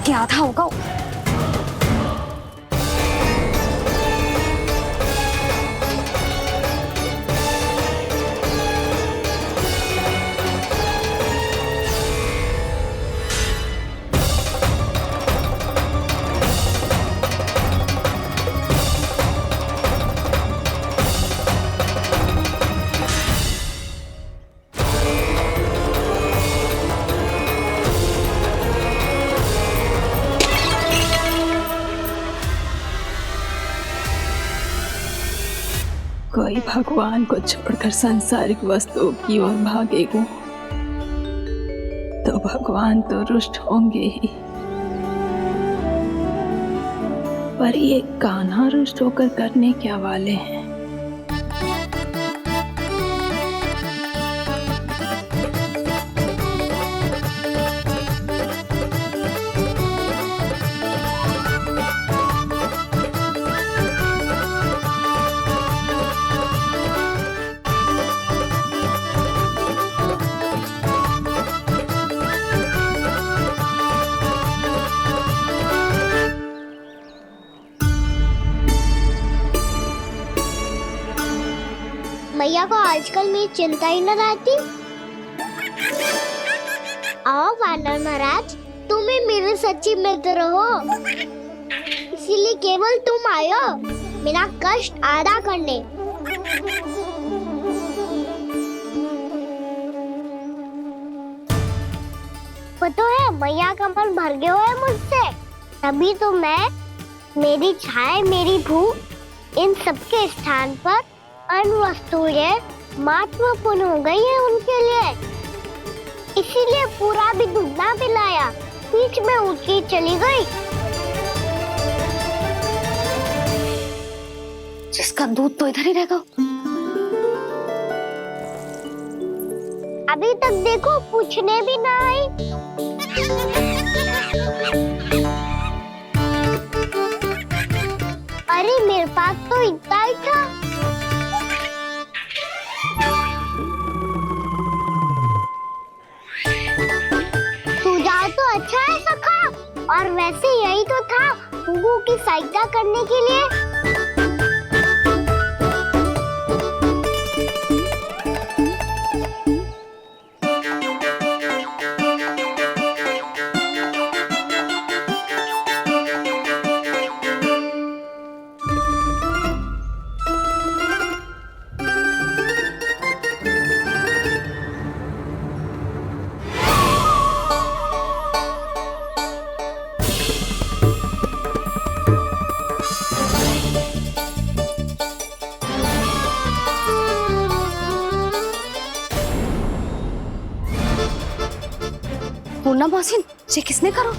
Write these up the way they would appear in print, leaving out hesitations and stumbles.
क्या था होगा। कोई भगवान को छोड़कर सांसारिक वस्तुओं की ओर भागेगा तो भगवान तो रुष्ट होंगे ही, पर ये कान्हा रुष्ट होकर करने क्या वाले हैं। मैया को आजकल मेरी चिंता ही न रहती। आओ वानर महाराज, तुम ही मेरे सच्ची मित्र हो, इसीलिए केवल तुम आयो मेरा कष्ट आधा करने। पता है मैया का मन भर गया है मुझसे, तभी तो मैं, मेरी छाया, मेरी भूख, इन सबके स्थान पर अन्य वस्तुएं महत्वपूर्ण हो गई है उनके लिए, इसीलिए पूरा भी दूध ना पिलाया, बीच में उठ के चली गई। जिसका दूध तो इधर ही रहेगा। अभी तक देखो पूछने भी ना आई। अरे मेरे पास तो इतना ही था। सुझाव तो अच्छा है सखा, और वैसे यही तो था हुगू की सहायता करने के लिए। पूर्णा मौसी, ये किसने करो?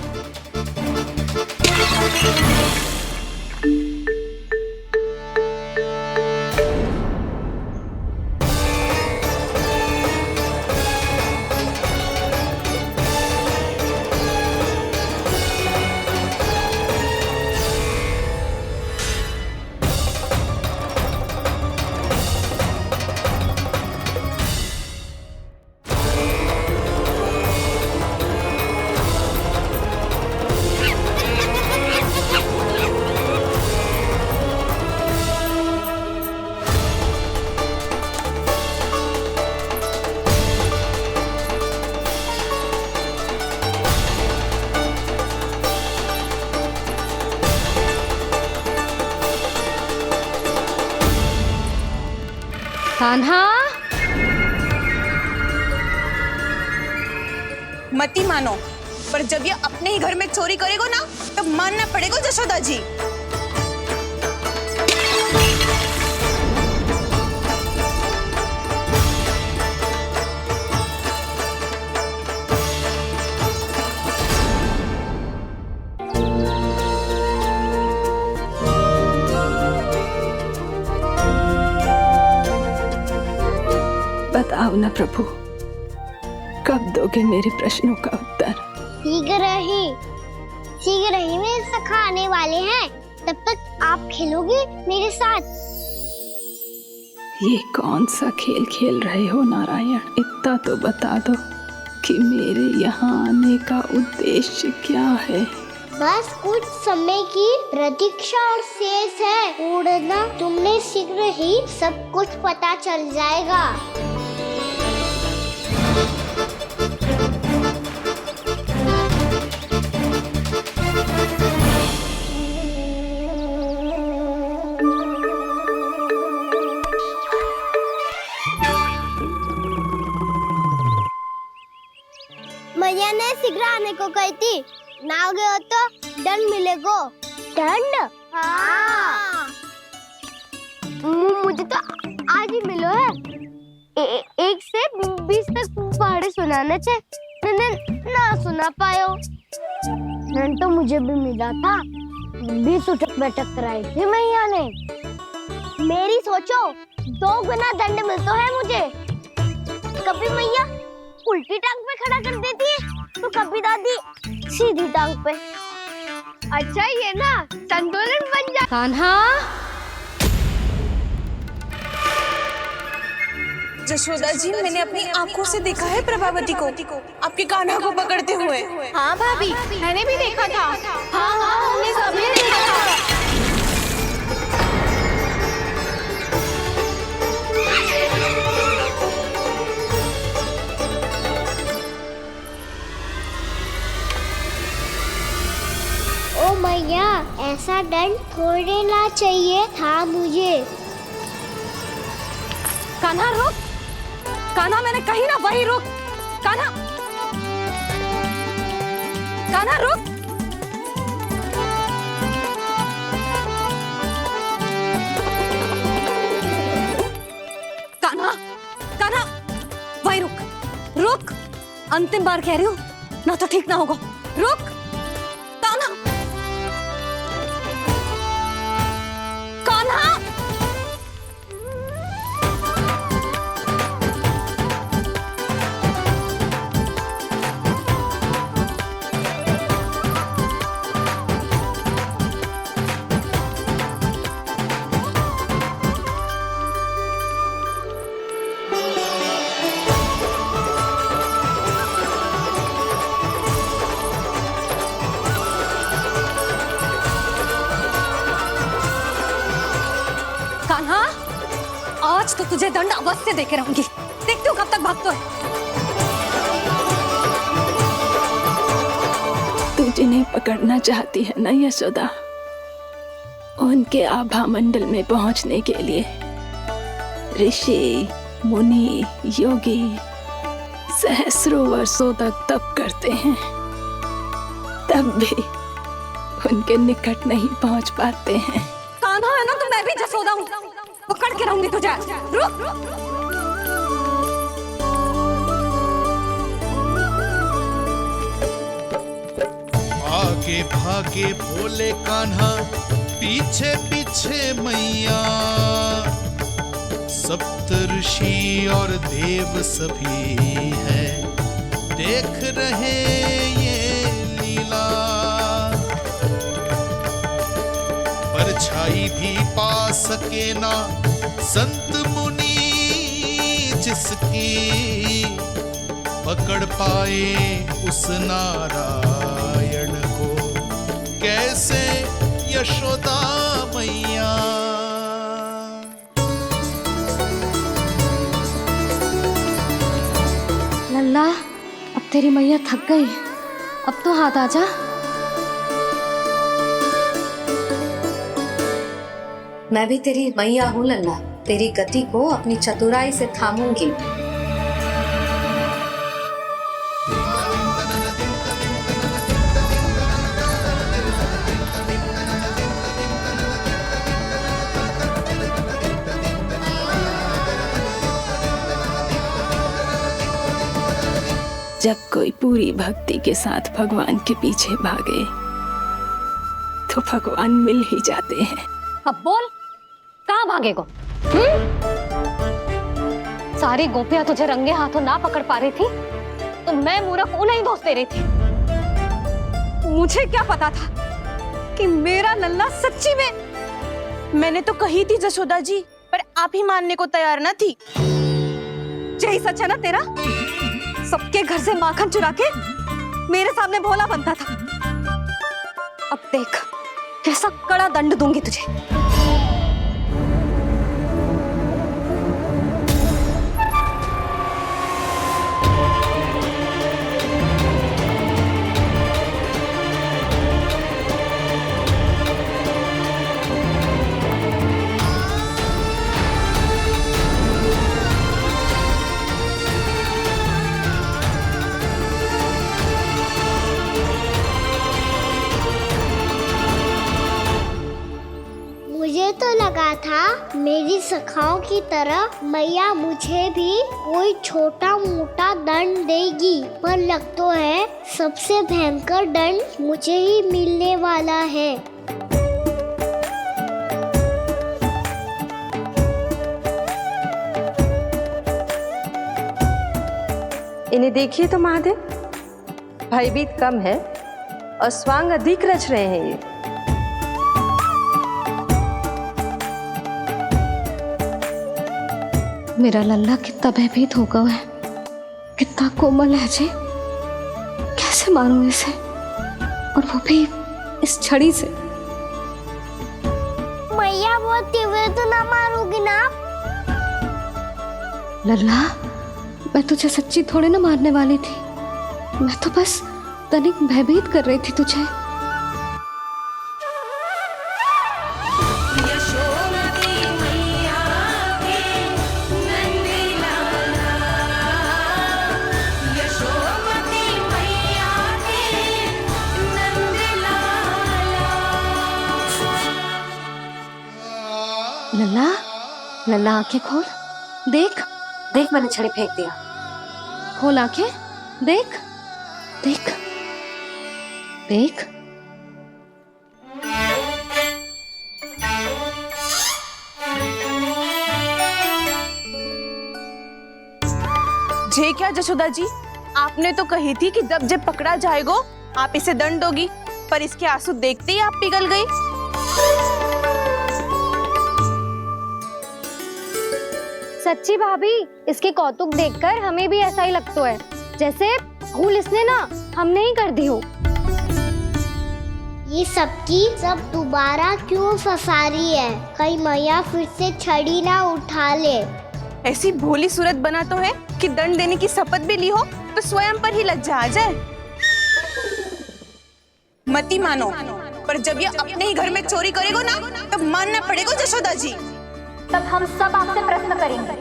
कान्हा, मती मानो, पर जब ये अपने ही घर में चोरी करेगा ना, तब मानना पड़ेगा जशोदा जी। बताओ ना प्रभु, कब दोगे मेरे प्रश्नों का उत्तर? शीघ्र ही मेरे सखा आने वाले हैं, तब तक आप खेलोगे मेरे साथ। ये कौन सा खेल खेल रहे हो नारायण? इतना तो बता दो कि मेरे यहाँ आने का उद्देश्य क्या है। बस कुछ समय की प्रतीक्षा और शेष है। उड़ना तुमने शीघ्र ही सब कुछ पता चल जाएगा। मैया ने शीघ्र आने को कही थी, ना आ गए हो तो दंड मिलेगा। दंड? हाँ। मुझे तो आज ही मिलो है। 1 से 20 तक पहाड़े सुनाने थे, ना सुना पायो। दंड तो मुझे भी मिला था, 20 उठक बैठक कराई थी मैया ने। मेरी सोचो, 2 गुना दंड मिलता है मुझे। कभी मैया उल्टी टांग पे खड़ा कर देती है, तो कभी दादी सीधी टांग पे। अच्छा ये ना संतुलन बन जा। कान्हा, जशोदा जी, मैंने अपनी आंखों से देखा है प्रभावती को आपके कान्हा को पकड़ते हुए। हाँ भाभी, मैंने भी देखा था। हाँ, हमने सभी देखा था। ओ मैया, ऐसा दंड थोड़े ना चाहिए था मुझे। कान्हा रुक, कान्हा मैंने कही ना वही रुक। कान्हा, कान्हा रुक। कान्हा, कान्हा वही रुक, रुक। अंतिम बार कह रही हूँ, ना तो ठीक ना होगा। रुक कान्हा, कान्हा। कान्हा, आज तो तुझे दंड अवश्य देके रहूंगी। देखती हूँ कब तक भागता है। तू जिन्हें पकड़ना चाहती है ना यशोदा, उनके आभा मंडल में पहुंचने के लिए ऋषि, मुनि, योगी सहस्रों वर्षों तक तप करते हैं, तब भी उनके निकट नहीं पहुंच पाते हैं। कान्हा है ना, तो मैं भी जसोदा हूँ, पकड़ के रहूंगी तुझे। रुक। आगे भागे भोले कान्हा, पीछे पीछे मैया, सप्त ऋषि और देव सभी है, देख रहे ये लीला। परछाई भी पा सके ना संत मुनि, जिसकी पकड़ पाए उस नारायण को, कैसे यशोदा मैया। लल्ला, अब तेरी मैया थक गई, अब तो हाथ आजा। मैं भी तेरी मैया हूँ लल्ला, तेरी गति को अपनी चतुराई से थामूंगी। जब कोई पूरी भक्ति के साथ भगवान के पीछे भागे तो भगवान मिल ही जाते हैं। अब बोल, कहाँ भागेगा? सारी गोपियां तुझे रंगे हाथों ना पकड़ पा रही थी, तो मैं मूर्ख उन्हें ही दोष दे रही थी। मुझे क्या पता था कि मेरा लल्ला सच्ची में। मैंने तो कही थी जसोदा जी, पर आप ही मानने को तैयार ना थी। यही सच है ना तेरा? सबके घर से माखन चुरा के मेरे सामने भोला बनता था। अब देख कैसा कड़ा दंड दूंगी तुझे। मुझे तो लगा था मेरी सखाओं की तरह मैया मुझे भी कोई छोटा मोटा दंड देगी, पर लग तो है सबसे भयंकर दंड मुझे ही मिलने वाला है। इन्हें देखिए तो महादेव, भयभीत कम है और स्वांग अधिक रच रहे हैं ये। मेरा लल्ला कितना भयभीत होगा है, कितना कोमल है जी। कैसे मारूं इसे, और वो भी इस छड़ी से। मैया बहुत तीव्र तो ना मारोगी ना? लल्ला, मैं तुझे सच्ची थोड़े ना मारने वाली थी, मैं तो बस तनिक भयभीत कर रही थी तुझे। लल्ला, लल्ला आंखें खोल, देख देख मैंने छड़ी फेंक दिया। खोल आंखें, देख देख देख। जे क्या जशोदा जी, आपने तो कही थी कि जब जब पकड़ा जाएगा आप इसे दंड दोगी, पर इसके आंसू देखते ही आप पिघल गई। सच्ची भाभी, इसके कौतुक देखकर हमें भी ऐसा ही लगता है जैसे भूल इसने ना हमने ही कर दी हो। ये सबकी सब दोबारा क्यों फंसा रही है? कहीं मैया फिर से छड़ी ना उठा ले। ऐसी भोली सूरत बना तो है कि दंड देने की शपथ भी ली हो तो स्वयं पर ही लज्जा आ जाए। मती मानो, पर जब ये अपने ही घर में चोरी करेगा ना तब मानना पड़ेगा जशोदा जी। तब हम सब आपसे प्रश्न करेंगे,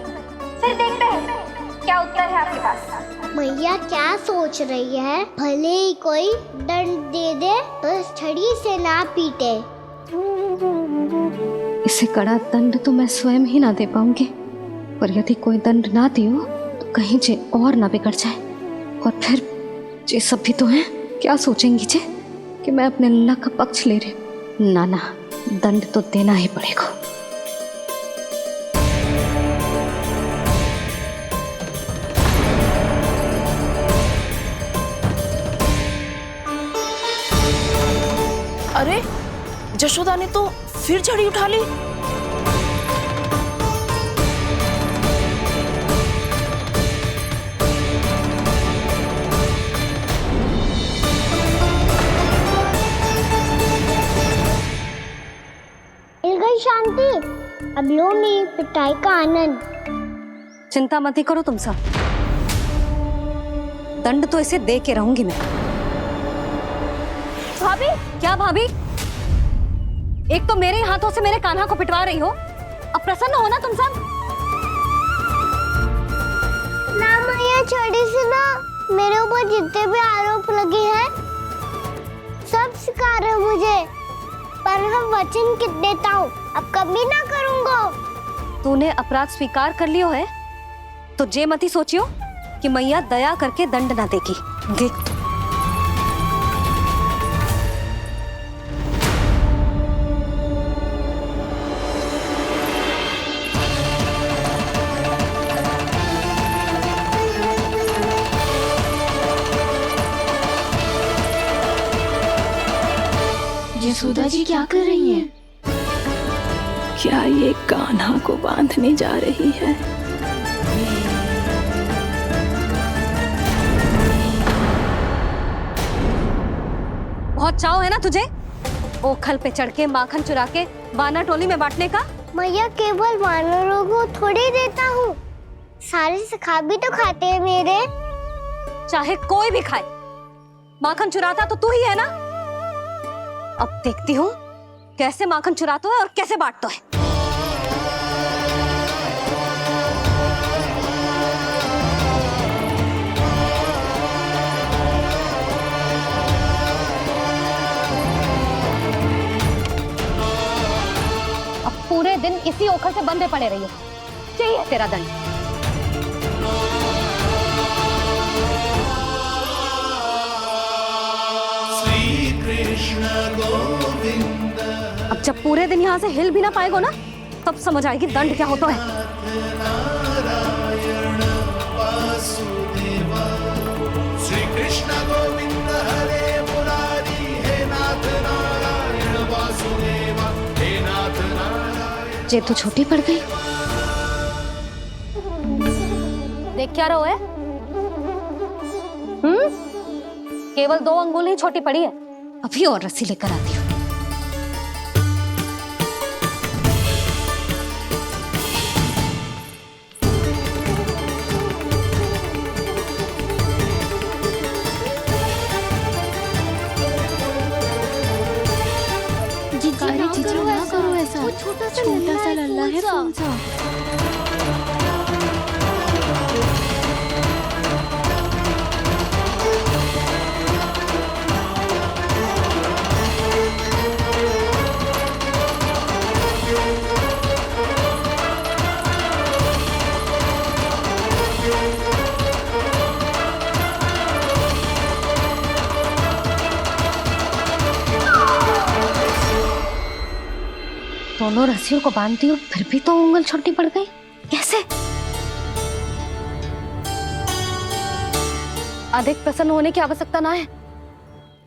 फिर देखते हैं क्या उत्तर है आपके पास। मैया क्या सोच रही है? भले ही कोई दंड दे दे, बस छड़ी से ना पीटे। इसे कड़ा दंड तो मैं स्वयं ही ना दे पाऊंगी, पर यदि कोई दंड ना दियो तो कहीं जे और ना बिगड़ जाए, और फिर जे सब भी तो हैं, क्या सोचेंगी जे कि मैं अपने लल्ला का पक्ष ले रही। ना ना, दंड तो देना ही पड़ेगा। अरे जशोदा ने तो फिर छड़ी उठा ली। मिल गई शांति, अब लो मेरी पिटाई का आनंद। चिंता मत ही करो तुम सब, दंड तो इसे दे के रहूंगी मैं। भाभी, क्या भाभी? एक तो मेरे हाथों से मेरे कान्हा को पिटवा रही हो, अब प्रसन्न हो ना तुम सब? ना मैया, छड़ी से ना मेरे ऊपर जितने भी आरोप लगे हैं सब स्वीकार है मुझे, पर मैं वचन कित देता हूँ अब कभी ना करूँगा। तूने अपराध स्वीकार कर लियो है तो जे मती सोचियो कि मैया दया करके दंड ना देगी। देख यशोदा जी क्या कर रही हैं? क्या ये कान्हा को बांधने जा रही है? बहुत चाव है ना तुझे ओखल पे चढ़ के माखन चुरा के वानर टोली में बांटने का? मैया केवल वानरों को थोड़ी देता हूँ, सारे सिखा भी तो खाते हैं मेरे। चाहे कोई भी खाए, माखन चुराता तो तू ही है ना। अब देखती हूँ कैसे माखन चुराता है और कैसे बांटता है। अब पूरे दिन इसी ओखल से बंधे पड़े रहिए, चाहिए तेरा दंड। श्री कृष्ण गोविंद अब जब पूरे दिन यहाँ से हिल भी ना पाएगो ना, तब समझ आएगी दंड क्या होता है। नारायण वासुदेव। श्री कृष्ण गोविंद हरे मुरारी, हे नाथ नारायण वासुदेव, हे नाथ नारायण। ये तो छोटी पड़ गई। देख क्या रहो है? केवल 2 अंगुल ही छोटी पड़ी है। अभी और रस्सी लेकर आती हूँ। ना करो ऐसा, छोटा सा लल्ला है कौन सा? दोनों रस्सियों को बांधती हूँ, फिर भी तो उंगल छोटी पड़ गई। कैसे? अधिक प्रसन्न होने की आवश्यकता ना है।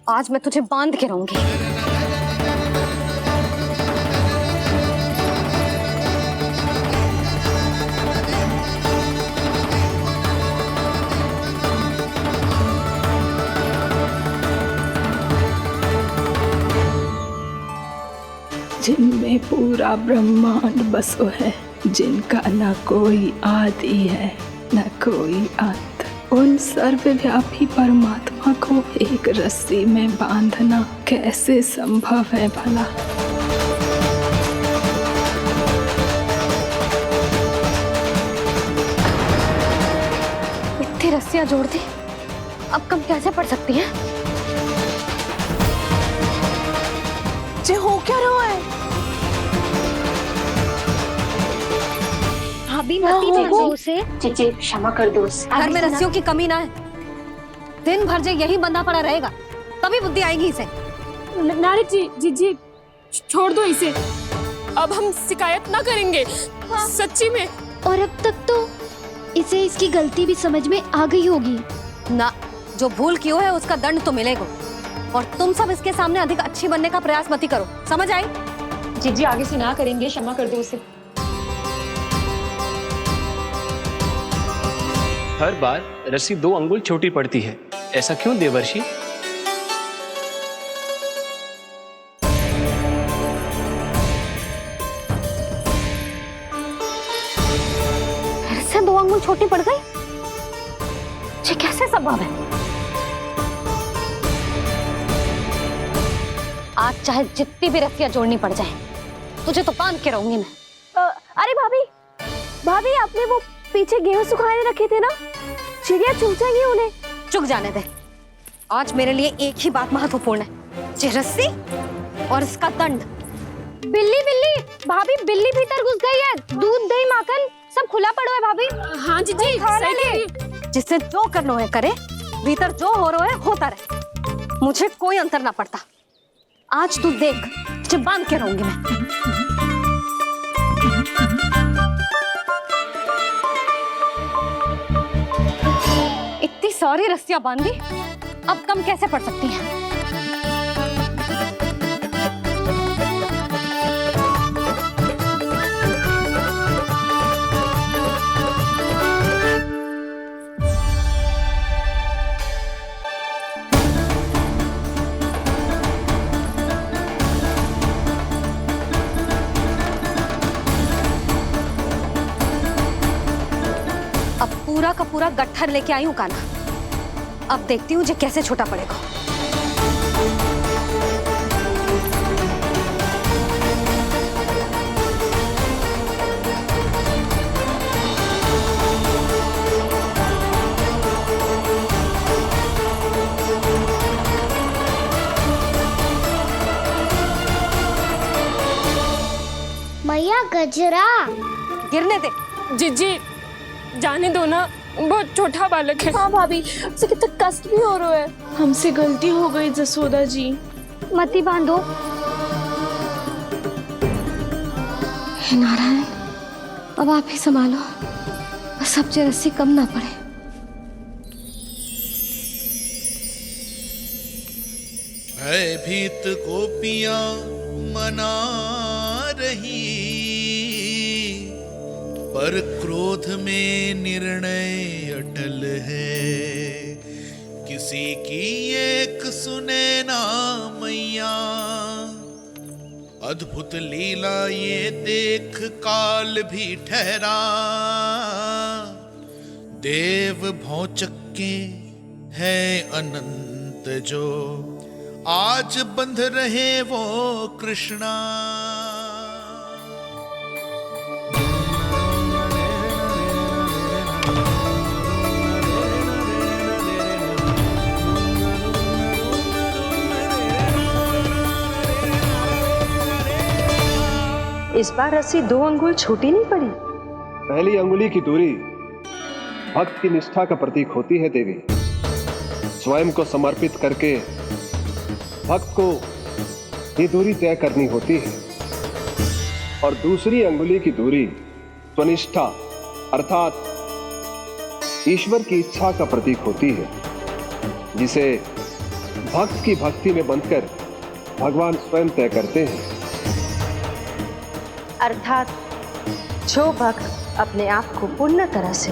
आज मैं तुझे बांध के रहूंगी। जिनमें पूरा ब्रह्मांड बसो है, जिनका न कोई आदि है न कोई अंत, उन सर्वव्यापी परमात्मा को एक रस्सी में बांधना कैसे संभव है भला? इतनी रस्सियां जोड़ दी, अब कम कैसे पड़ सकती हैं? जे हो क्या रहा है? भाभी मती देखो उसे। जी क्षमा कर दो उसे। घर में रस्सियों की कमी ना है। दिन भर जे यही बंधा पड़ा रहेगा, तभी बुद्धि आएगी इसे। नारी जी छोड़ दो इसे। अब हम शिकायत ना करेंगे। सच्ची में। और अब तक तो इसे इसकी गलती भी समझ में आ गई होगी ना। जो भूल की हो है उसका दंड तो मिलेगा। और तुम सब इसके सामने अधिक अच्छी बनने का प्रयास मत करो, समझ आई? जी आगे से ना करेंगे, क्षमा कर दो उसे। हर बार रस्सी 2 अंगुल छोटी पड़ती है, ऐसा क्यों देवर्षि? फिर से 2 अंगुल छोटी पड़ गई? ये कैसे संभव है? आज चाहे जितनी भी रस्सियां जोड़नी पड़ जाए, तुझे तो बांध के रहूंगी मैं। अरे भाभी आपने वो पीछे गेहूं सुखाने रखे थे ना, चिड़िया चुग जाएंगी उन्हें। चुक जाने दे। आज मेरे लिए एक ही बात महत्वपूर्ण है, ये रस्सी और इसका दंड। बिल्ली भाभी, बिल्ली भीतर घुस गई है। दूध दही माखन सब खुला पड़ा है भाभी। हाँ जी सही कह रही है। जिससे जो करना है करे, भीतर जो हो रहा है होता रहे, मुझे कोई अंतर ना पड़ता। आज तू देख, तुझे बांध के रहूंगी मैं। इतनी सारी रस्सियां बांधी, अब कम कैसे पड़ सकती हैं? पूरा का पूरा गट्ठर लेके आई हूँ काना। अब देखती हूँ जे कैसे छोटा पड़ेगा। मैया गजरा गिरने दे। जीजी जाने दो ना, बहुत छोटा बालक है। हाँ भाभी, उसे कितना कष्ट भी हो रहा है। हमसे गलती हो गई जसोदा जी। मती बांधो। हे नारायण, अब आप ही संभालो, बस अब जे रस्सी कम ना पड़े। भयभीत गोपियां मना रही, पर क्रोध में निर्णय अटल है। किसी की एक सुने ना मैया, अद्भुत लीला ये देख काल भी ठहरा। देव भौचक्के है अनंत जो, आज बंध रहे वो कृष्णा। इस बार रस्सी 2 अंगुल छोटी नहीं पड़ी। पहली अंगुली की दूरी भक्त की निष्ठा का प्रतीक होती है देवी। स्वयं को समर्पित करके भक्त को ये दूरी तय करनी होती है, और दूसरी अंगुली की दूरी स्वनिष्ठा अर्थात ईश्वर की इच्छा का प्रतीक होती है, जिसे भक्त की भक्ति में बंधकर भगवान स्वयं तय करते हैं। अर्थात जो भक्त अपने आप को पूर्ण तरह से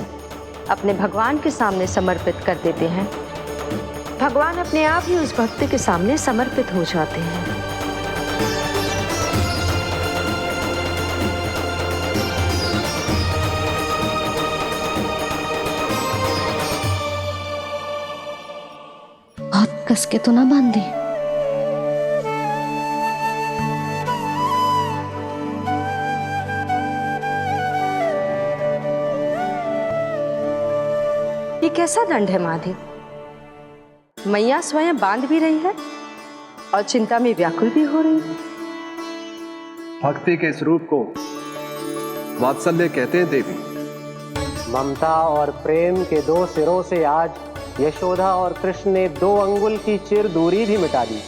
अपने भगवान के सामने समर्पित कर देते हैं, भगवान अपने आप ही उस भक्त के सामने समर्पित हो जाते हैं। बहुत कस के तो ना बांधे। ये कैसा दंड है माधी? मैया स्वयं बांध भी रही है और चिंता में व्याकुल भी हो रही है। भक्ति के इस रूप को वात्सल्य कहते हैं देवी। ममता और प्रेम के 2 सिरों से आज यशोदा और कृष्ण ने 2 अंगुल की चिर दूरी भी मिटा दी।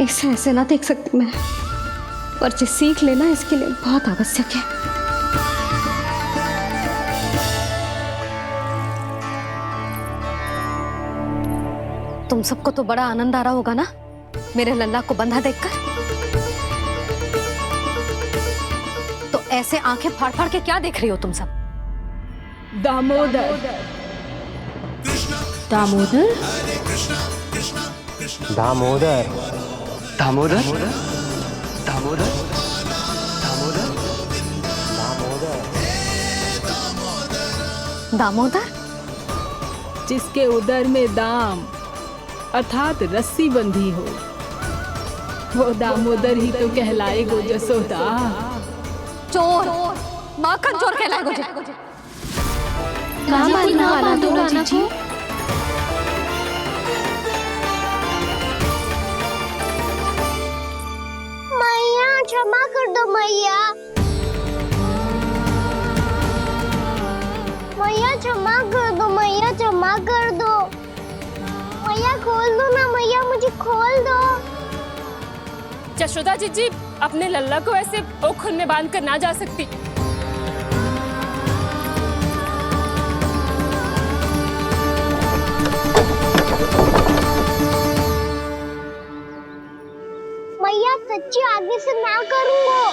इसे ऐसे ना देख सकती मैं, पर जो सीख लेना इसके लिए बहुत आवश्यक है। तुम सबको तो बड़ा आनंद आ रहा होगा ना मेरे लल्ला को बंधा देखकर। तो ऐसे आंखें फाड़ फाड़ के क्या देख रही हो तुम सब? दामोदर। दामोदर? दामोदर। दामोदर? दामोदर? दामोदर? जिसके उदर में दाम अर्थात रस्सी बंधी हो, वो दामोदर ही तो कहलाएगो जसोदा। चोर, माखन चोर कहलाएगो जे। ना बांधो राना जी। मैया क्षमा कर दो मैया। मैया क्षमा कर दो, मैया क्षमा कर दो। मैया खोल दो ना मैया, मुझे खोल दो। यशोदा जी अपने लल्ला को ऐसे ओखुन में बांध कर ना जा सकती। मैया सच्ची आगे से ना करूंगा।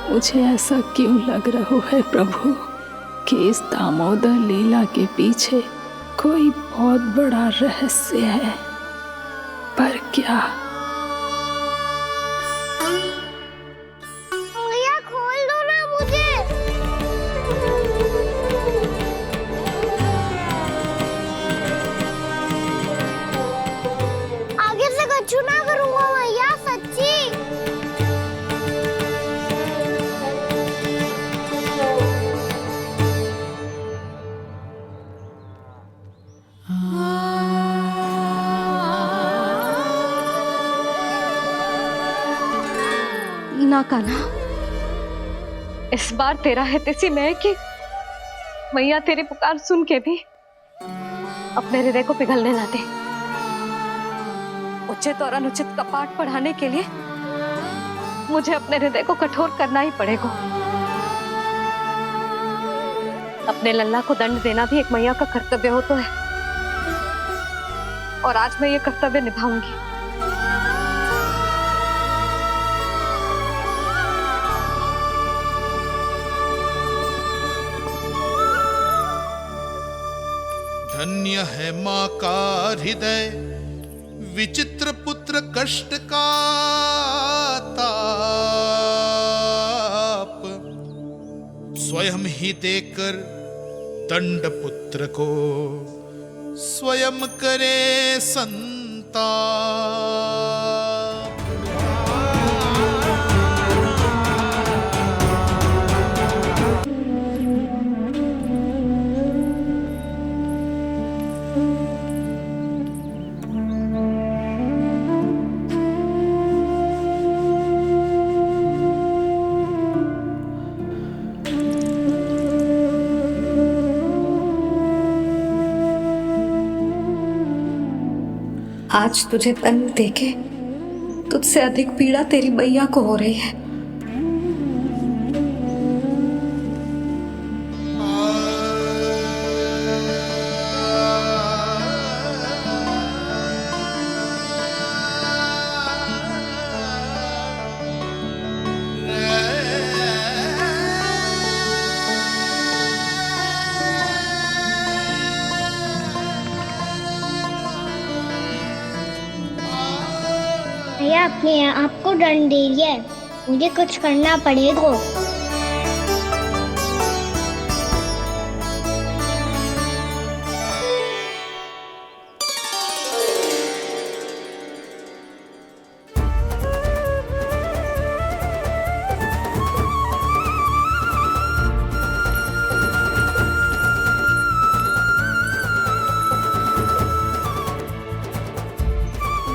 मुझे ऐसा क्यों लग रहा है प्रभु? कि इस दामोदर लीला के पीछे कोई बहुत बड़ा रहस्य है, पर क्या? मैया खोल दो ना मुझे। आगे से कछु ना करूंगा मैया, सच्ची। ना कान्हा, इस बार तेरा है तेसी मैं कि मैया तेरी पुकार सुन के भी अपने हृदय को पिघलने ना दे। उचित और अनुचित का पाठ पढ़ाने के लिए मुझे अपने हृदय को कठोर करना ही पड़ेगा। अपने लल्ला को दंड देना भी एक मैया का कर्तव्य हो तो है, और आज मैं ये कर्तव्य निभाऊंगी। धन्य है माँ का हृदय, विचित्र पुत्र कष्ट का ताप, स्वयं ही देकर दंड पुत्र को स्वयं करे संताप। आज तुझे दंड देके तुझसे अधिक पीड़ा तेरी मैया को हो रही है। भैया अपने आप को दंड दे दिया है, मुझे कुछ करना पड़ेगा।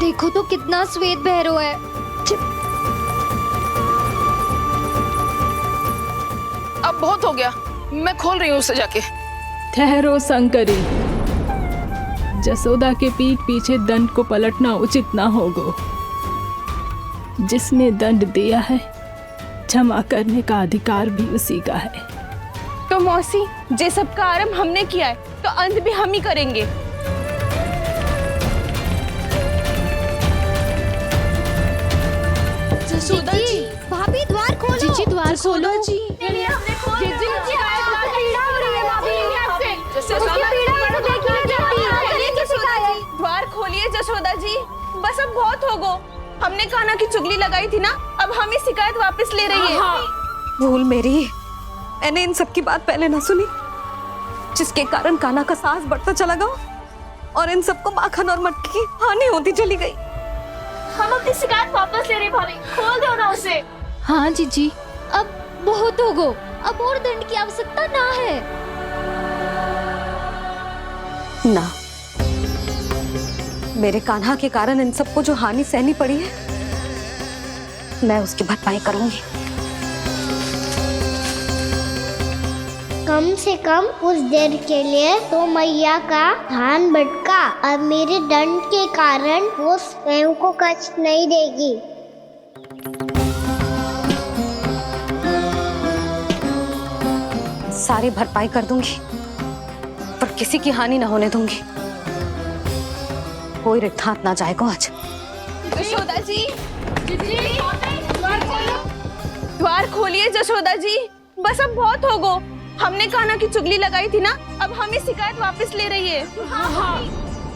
देखो तो कितना श्वेत भैरव है। अब बहुत हो गया, मैं खोल रही हूँ उसे जाके। ठहरो शंकरी, जसोदा के पीठ पीछे दंड को पलटना उचित ना होगा। जिसने दंड दिया है, क्षमा करने का अधिकार भी उसी का है। तो मौसी, जे सब का आरंभ हमने किया है तो अंत भी हम ही करेंगे। जसोदा जी, भाभी द्वार खोलो। जीजी द्वार खोलो। जी, हमने खोल दिया। जीजी, पीड़ा हो रही है भाभी। उसकी पीड़ा है तो देखी नहीं जाती। करेंगे शिकायत। द्वार खोलिए जसोदा जी, बस अब बहुत हो गो। हमने कान्हा की चुगली लगाई थी ना, अब हम ही शिकायत वापस ले रही है। भूल मेरी, मैंने इन सब की बात पहले ना सुनी, जिसके कारण कान्हा का साहस बढ़ता चला गया और इन सबको माखन और मटकी की हानि होती चली गई। हम अपनी शिकायत वापस ले रहे भाभी, खोल दो ना उसे। हाँ जीजी, अब बहुत हो गो, अब और दंड की आवश्यकता ना है। ना, मेरे कान्हा के कारण इन सबको जो हानि सहनी पड़ी है, मैं उसकी भरपाई करूंगी। कम से कम उस देर के लिए तो मैया का ध्यान भटका और मेरे दंड के कारण वो स्वयं को कष्ट नहीं देगी। सारी भरपाई कर दूंगी, पर किसी की हानि ना होने दूंगी। कोई रिक्त हाथ ना जाएगा आज। जसोदा जी, द्वार खोलिए जसोदा जी, बस अब बहुत हो गो। हमने कान्हा की चुगली लगाई थी ना, अब हम ये शिकायत वापस ले रही है। हाँ,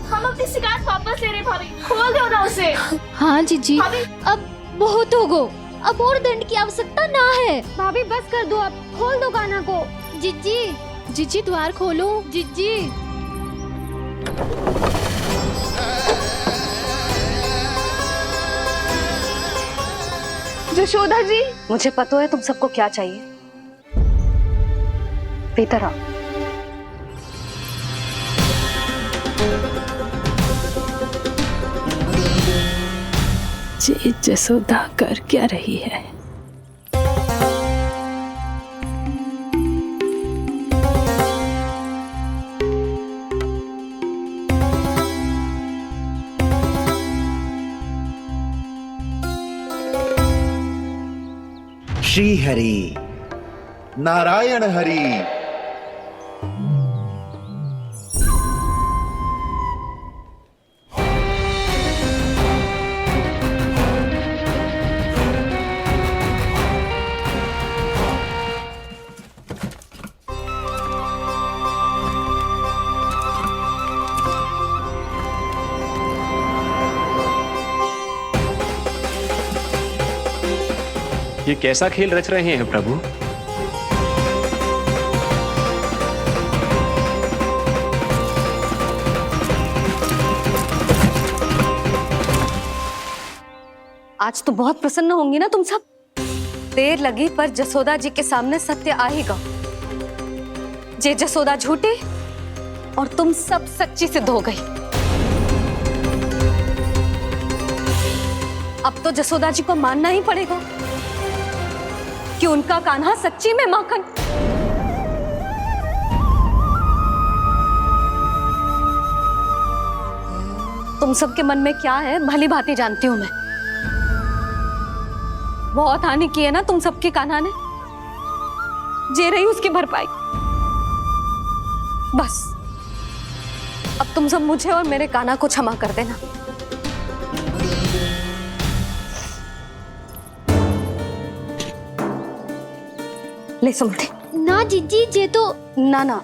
हम अपनी शिकायत वापस ले रहे भाभी, खोल दो ना उसे। हाँ जीजी, अब बहुत हो गो, अब और दंड की आवश्यकता ना है। भाभी बस कर दो, अब खोल दो कान्हा को। जीजी, जीजी द्वार खोलो। जीजी, यशोदा जी, मुझे पता है तुम सबको क्या चाहिए। भीतर आओ। जी जसोदा कर क्या रही है? श्री हरि नारायण हरि। ये कैसा खेल रच रहे हैं प्रभु? आज तो बहुत प्रसन्न होंगी ना तुम सब। देर लगी पर जसोदा जी के सामने सत्य आएगा। जे जसोदा झूठी और तुम सब सच्ची सिद्ध हो गई। अब तो जसोदा जी को मानना ही पड़ेगा कि उनका कान्हा सच्ची में माखन। तुम सबके मन में क्या है भली भांति जानती हूं मैं। बहुत हानि की है ना तुम सबके कान्हा ने, जे रही उसकी भरपाई। बस अब तुम सब मुझे और मेरे कान्हा को क्षमा कर देना। ले सुमति। ना जीजी, जे तो ना ना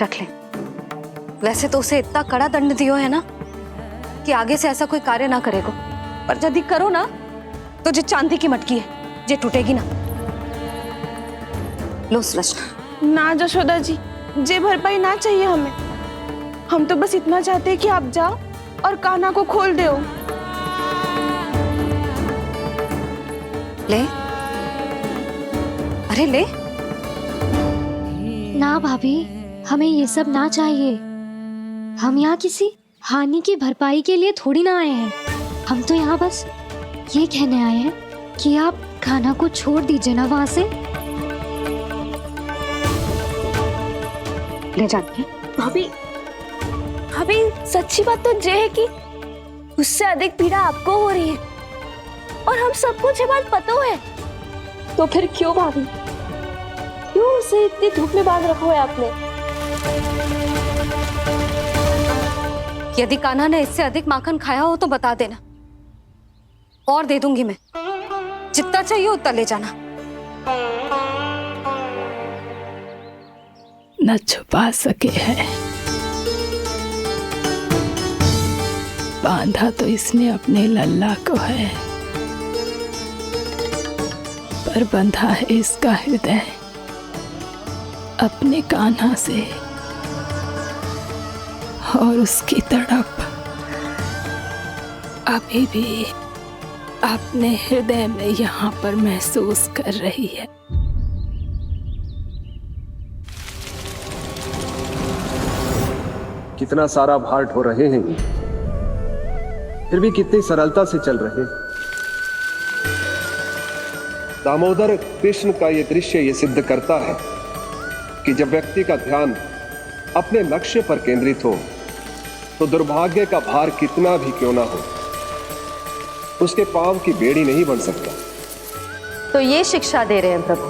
रख ले। वैसे तो उसे इतना कड़ा दंड दियो है ना कि आगे से ऐसा कोई कार्य ना करेगा, पर यदि करो ना तो जे चांदी की मटकी है जे टूटेगी ना। लो सुलक्षणा। ना जशोदा जी, जे भरपाई ना चाहिए हमें। हम तो बस इतना चाहते हैं कि आप जाओ और कान्हा को खोल दो। ले, अरे ले। ना भाभी, हमें ये सब ना चाहिए। हम यहाँ किसी हानि की भरपाई के लिए थोड़ी ना आए हैं। हम तो यहाँ बस ये कहने आए हैं कि आप कान्हा को छोड़ दीजिए ना वहां से। ले जाते। भाभी, भाभी सच्ची बात तो ये है कि उससे अधिक पीड़ा आपको हो रही है और हम सबको ये बात पता है। तो फिर क्यों भाभी, क्यों उसे इतनी धूप में बांध रखा है आपने? यदि कान्हा ने इससे अधिक माखन खाया हो तो बता देना, और दे दूंगी मैं। जितना चाहिए उतना ले जाना। न छुपा सके है, बांधा तो इसने अपने लल्ला को है, पर बंधा है इसका हृदय अपने कान्हा से। और उसकी तड़प अभी भी अपने हृदय में यहाँ पर महसूस कर रही है। कितना सारा भार ढो रहे हैं, फिर भी कितनी सरलता से चल रहे हैं। दामोदर कृष्ण का यह दृश्य ये सिद्ध करता है कि जब व्यक्ति का ध्यान अपने लक्ष्य पर केंद्रित हो तो दुर्भाग्य का भार कितना भी क्यों ना हो, उसके पांव की बेड़ी नहीं बन सकता। तो ये शिक्षा दे रहे हैं प्रभु,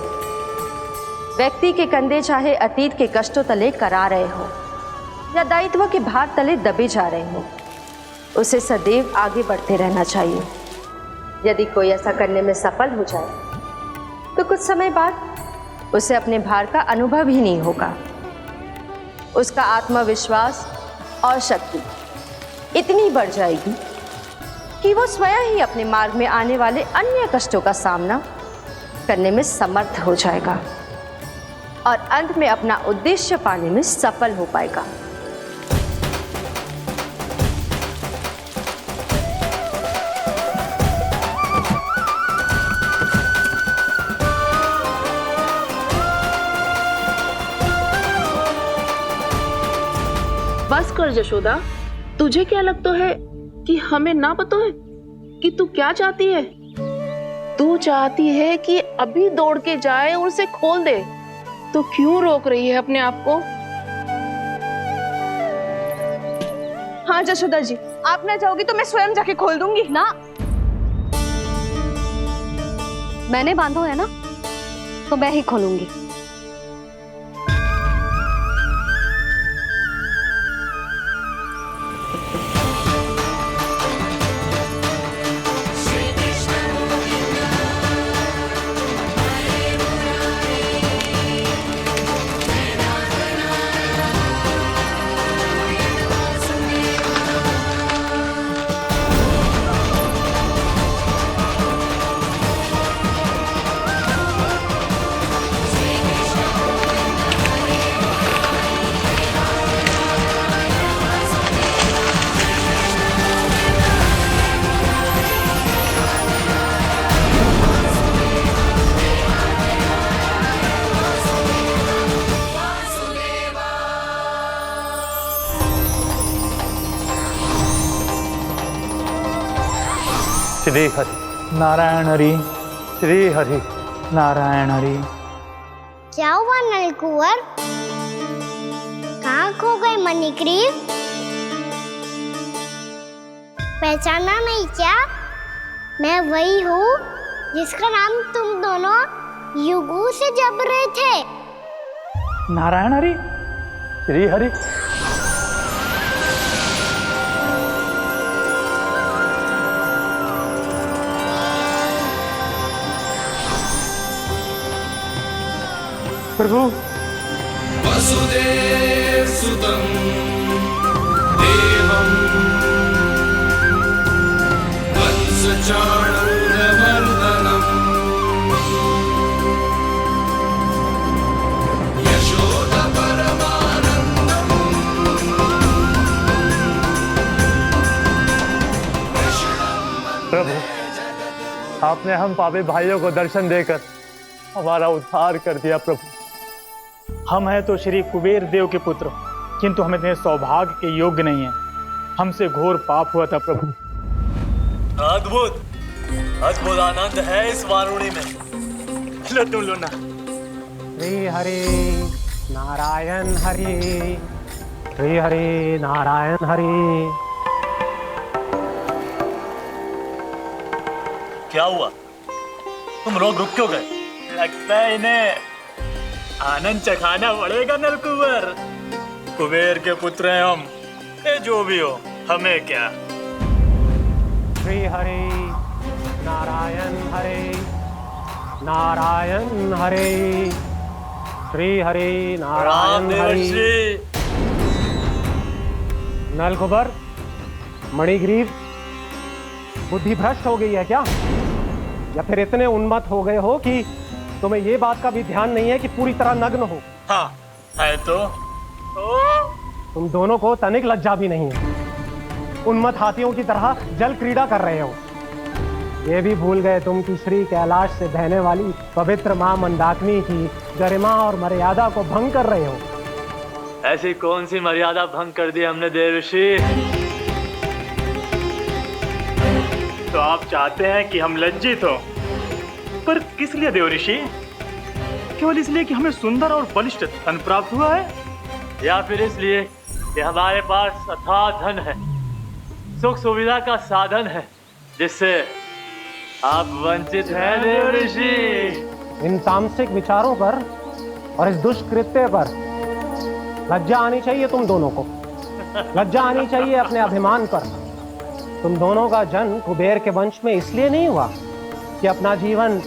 व्यक्ति के कंधे चाहे अतीत के कष्टों तले करा रहे हो या दायित्व के भार तले दबे जा रहे हो, उसे सदैव आगे बढ़ते रहना चाहिए। यदि कोई ऐसा करने में सफल हो जाए तो कुछ समय बाद उसे अपने भार का अनुभव ही नहीं होगा। उसका आत्मविश्वास और शक्ति इतनी बढ़ जाएगी कि वो स्वयं ही अपने मार्ग में आने वाले अन्य कष्टों का सामना करने में समर्थ हो जाएगा और अंत में अपना उद्देश्य पाने में सफल हो पाएगा। बस कर यशोदा, तुझे क्या लगता है कि हमें ना पता है कि तू क्या चाहती है? तू चाहती है कि अभी दौड़ के जाए और उसे खोल दे, तो क्यों रोक रही है अपने आप को? हाँ यशोदा जी, आप ना चाहोगी तो मैं स्वयं जाके खोल दूंगी। ना, मैंने बांधो है ना, तो मैं ही खोलूंगी। श्री हरि नारायण हरि, श्री हरि नारायण हरि। क्या हुआ नलकुंवर? कहाँ खो गए मणिग्रीव? पहचाना नहीं क्या? मैं वही हूँ जिसका नाम तुम दोनों युगों से जप रहे थे। नारायण हरि, श्री हरि। प्रभु, वसुदेव सुतं देवं वंशचाणूरमर्दनम् यशोदा परमानन्दम् प्रभु, आपने हम पापी भाइयों को दर्शन देकर हमारा उद्धार कर दिया। प्रभु, हम हैं तो श्री कुबेर देव के पुत्र, किंतु हम इतने सौभाग्य के योग्य नहीं हैं। हमसे घोर पाप हुआ था प्रभु। अद्भुत अद्भुत आनंद है इस वारुणी में। लो तुम लो ना। श्री हरि नारायण हरि, श्री हरि नारायण हरि। क्या हुआ? तुम लोग रुक क्यों गए? लगता है इन्हें आनंद चखाना पड़ेगा नलकुंवर। कुबेर के पुत्र हैं हम, ये जो भी हो हमें क्या। श्री हरि नारायण हरि, नारायण हरि, श्री हरि नारायण हरि। नलकुबर, मणिग्रीव, बुद्धि भ्रष्ट हो गई है क्या? या फिर इतने उन्मत्त हो गए हो कि तुम्हें ये बात का भी ध्यान नहीं है कि पूरी तरह नग्न हो? हाँ है तो। तुम दोनों को तनिक लज्जा भी नहीं है। उन्मत्त हाथियों की तरह जल क्रीड़ा कर रहे हो। ये भी भूल गए तुम कि श्री कैलाश से बहने वाली पवित्र मां मंदाकिनी की गरिमा और मर्यादा को भंग कर रहे हो। ऐसी कौन सी मर्यादा भंग कर दी हमने देवर्षि? तो आप चाहते हैं कि हम लज्जित हो, पर किस लिए देवर्षि? केवल इसलिए कि हमें सुंदर और बलिष्ठ धन प्राप्त हुआ है, या फिर इसलिए कि हमारे पास अथाह धन है, सुख सुविधा का साधन है, जिससे आप वंचित हैं देवर्षि? इन तामसिक विचारों पर और इस दुष्कृत्य पर लज्जा आनी चाहिए तुम दोनों को। लज्जा आनी चाहिए अपने अभिमान पर। तुम दोनों का जन्म कुबेर के वंश में इसलिए नहीं हुआ कि अपना जीवन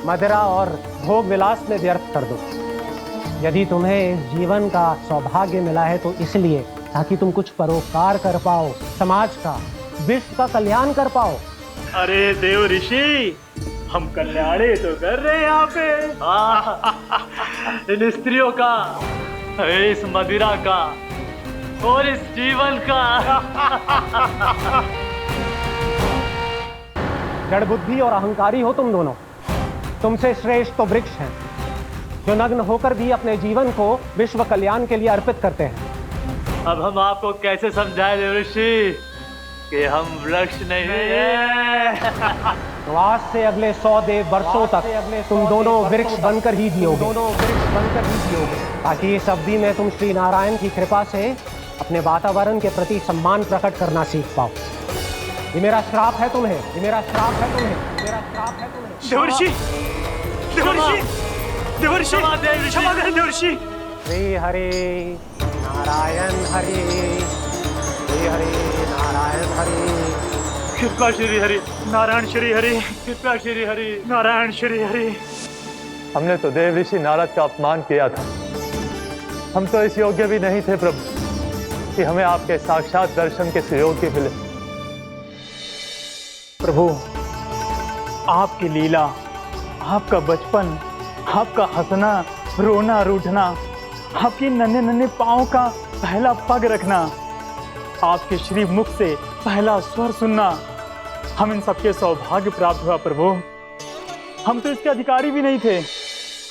मदिरा और भोग विलास में व्यर्थ कर दो। यदि तुम्हें इस जीवन का सौभाग्य मिला है तो इसलिए ताकि तुम कुछ परोपकार कर पाओ, समाज का, विश्व का कल्याण कर पाओ। अरे देव ऋषि, हम कल्याणी तो कर रहे हैं यहाँ पे। इन स्त्रियों का, इस मदिरा का और इस जीवन का। जड़ बुद्धि और अहंकारी हो तुम दोनों। तुमसे श्रेष्ठ तो वृक्ष हैं, जो नग्न होकर भी अपने जीवन को विश्व कल्याण के लिए अर्पित करते हैं। अब हम आपको कैसे समझाएं देव ऋषि कि हम वृक्ष नहीं हैं। तो आज से अगले 100 देव वर्षों तक तुम दोनों वृक्ष बनकर ही जियोगे, ताकि इस अवधि में तुम श्री नारायण की कृपा से अपने वातावरण के प्रति सम्मान प्रकट करना सीख पाओ। ये मेरा श्राप है तुम्हें, ये मेरा श्राप है तुम्हें, मेरा श्राप है तुम्हें। देवर्षि, देवर्षि, देवर्षि, क्षमा करें देवर्षि। श्री हरि नारायण हरि, श्री हरि नारायण हरि। कृपा श्री हरि नारायण श्री हरि, कृपा श्री हरि नारायण श्री हरि। हमने तो देव ऋषि नारद का अपमान किया था। हम तो इस योग्य भी नहीं थे प्रभु कि हमें आपके साक्षात दर्शन के सुयोग्य मिले। प्रभु, आपकी लीला, आपका बचपन, आपका हंसना, रोना, रूठना, आपकी नन्हे नन्हे पाँव का पहला पग रखना, आपके श्री मुख से पहला स्वर सुनना, हम इन सबके सौभाग्य प्राप्त हुआ प्रभु। हम तो इसके अधिकारी भी नहीं थे।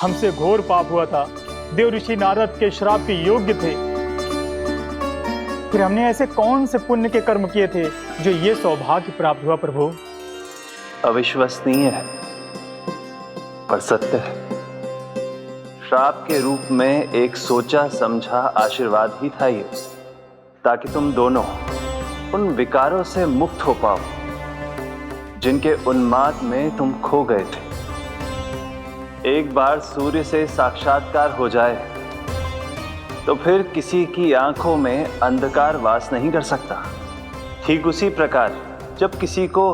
हमसे घोर पाप हुआ था, देव ऋषि नारद के श्राप के योग्य थे। फिर हमने ऐसे कौन से पुण्य के कर्म किए थे जो ये सौभाग्य प्राप्त हुआ प्रभु? अविश्वसनीय है पर सत्य है। श्राप के रूप में एक सोचा समझा आशीर्वाद ही था ये, ताकि तुम दोनों उन विकारों से मुक्त हो पाओ जिनके उन्माद में तुम खो गए थे। एक बार सूर्य से साक्षात्कार हो जाए तो फिर किसी की आंखों में अंधकार वास नहीं कर सकता। ठीक उसी प्रकार जब किसी को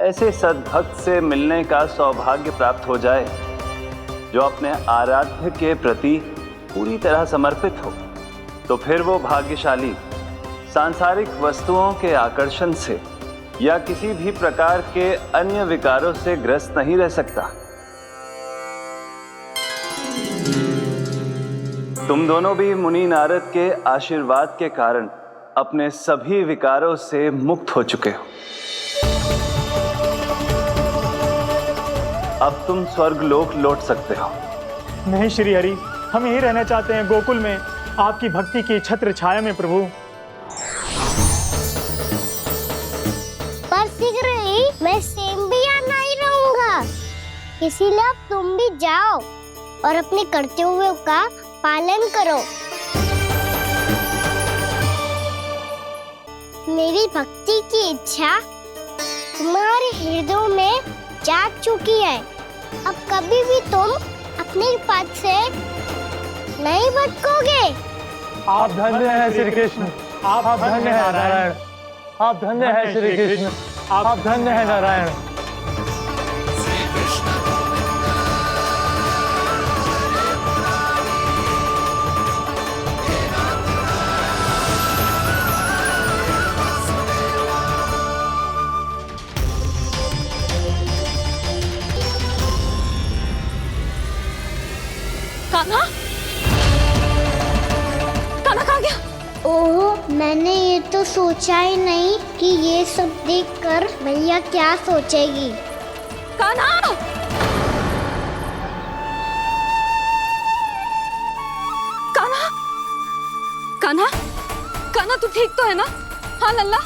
ऐसे सद्भक्त से मिलने का सौभाग्य प्राप्त हो जाए जो अपने आराध्य के प्रति पूरी तरह समर्पित हो, तो फिर वो भाग्यशाली सांसारिक वस्तुओं के आकर्षण से या किसी भी प्रकार के अन्य विकारों से ग्रस्त नहीं रह सकता। तुम दोनों भी मुनि नारद के आशीर्वाद के कारण अपने सभी विकारों से मुक्त हो चुके हो। अब तुम स्वर्गलोक लौट सकते हो। नहीं श्री हरि, हम यही रहना चाहते हैं गोकुल में, आपकी भक्ति की छत्र छाया में प्रभु। पर शीघ्र ही मैं सेम्बिया नहीं रहूंगा, इसीलिए अब तुम भी जाओ और अपने कर्तव्यों का पालन करो। मेरी भक्ति की इच्छा तुम्हारे हृदयों में जाग चुकी है। अब कभी भी तुम अपने पद से नहीं भटकोगे। आप धन्य हैं श्री कृष्ण, आप धन्य हैं नारायण, आप धन्य हैं श्री कृष्ण, आप धन्य हैं नारायण। कान्हा, कान्हा कहाँ गया? ओह, मैंने ये तो सोचा ही नहीं कि ये सब देखकर भैया क्या सोचेगी। कान्हा! कान्हा! कान्हा! कान्हा तू ठीक तो है ना? हाँ लल्ला,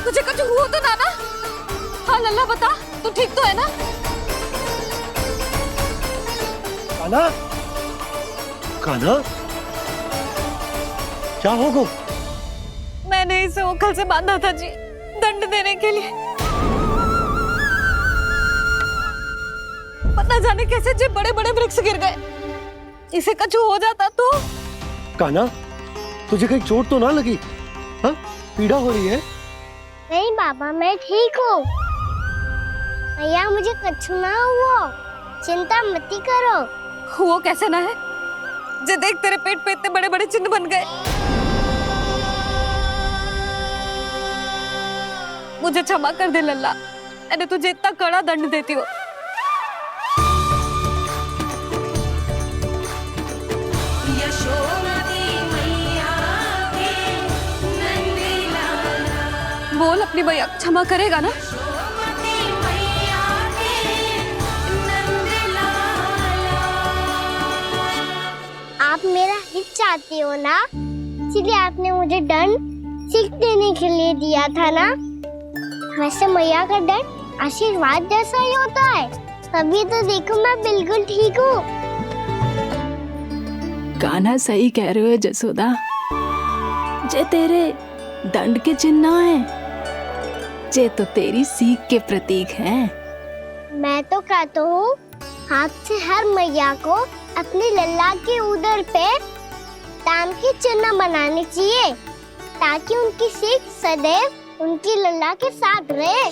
तुझे कुछ हुआ तो ना? हाँ लल्ला बता, तू ठीक तो है ना? कान्हा, कान्हा, क्या होगा? मैंने इसे ओखल से बांधा था जी, दंड देने के लिए। पता जाने कैसे जे बड़े बड़े वृक्ष गिर गए। इसे कुछ हो जाता तो? कान्हा, तुझे कहीं चोट तो ना लगी? हाँ, पीड़ा हो रही है? नहीं बाबा, मैं ठीक हूँ। भैया मुझे कुछ ना हुआ, चिंता मत करो। वो कैसे ना है? जे देख तेरे पेट पे इतने बड़े बड़े चिन्ह बन गए। मुझे क्षमा कर दे लल्ला, मैंने तुझे इतना कड़ा दंड देती हो। बोल अपनी मैया क्षमा करेगा ना? आप मेरा हित चाहते हो ना, इसलिए आपने मुझे दंड सीख देने के लिए दिया था ना। वैसे मैया का दंड आशीर्वाद जैसा ही होता है, तभी तो देखो मैं बिल्कुल ठीक हूँ। कान्हा सही कह रहे हो जसोदा, जे तेरे दंड के चिन्ह है, जे तो तेरी सीख के प्रतीक हैं। मैं तो कहता हूँ हाथ से हर मैया को अपनी लल्ला के उदर पे ताम के चिन्ह बनाने चाहिए, ताकि उनकी सीख सदैव उनकी लल्ला के साथ रहे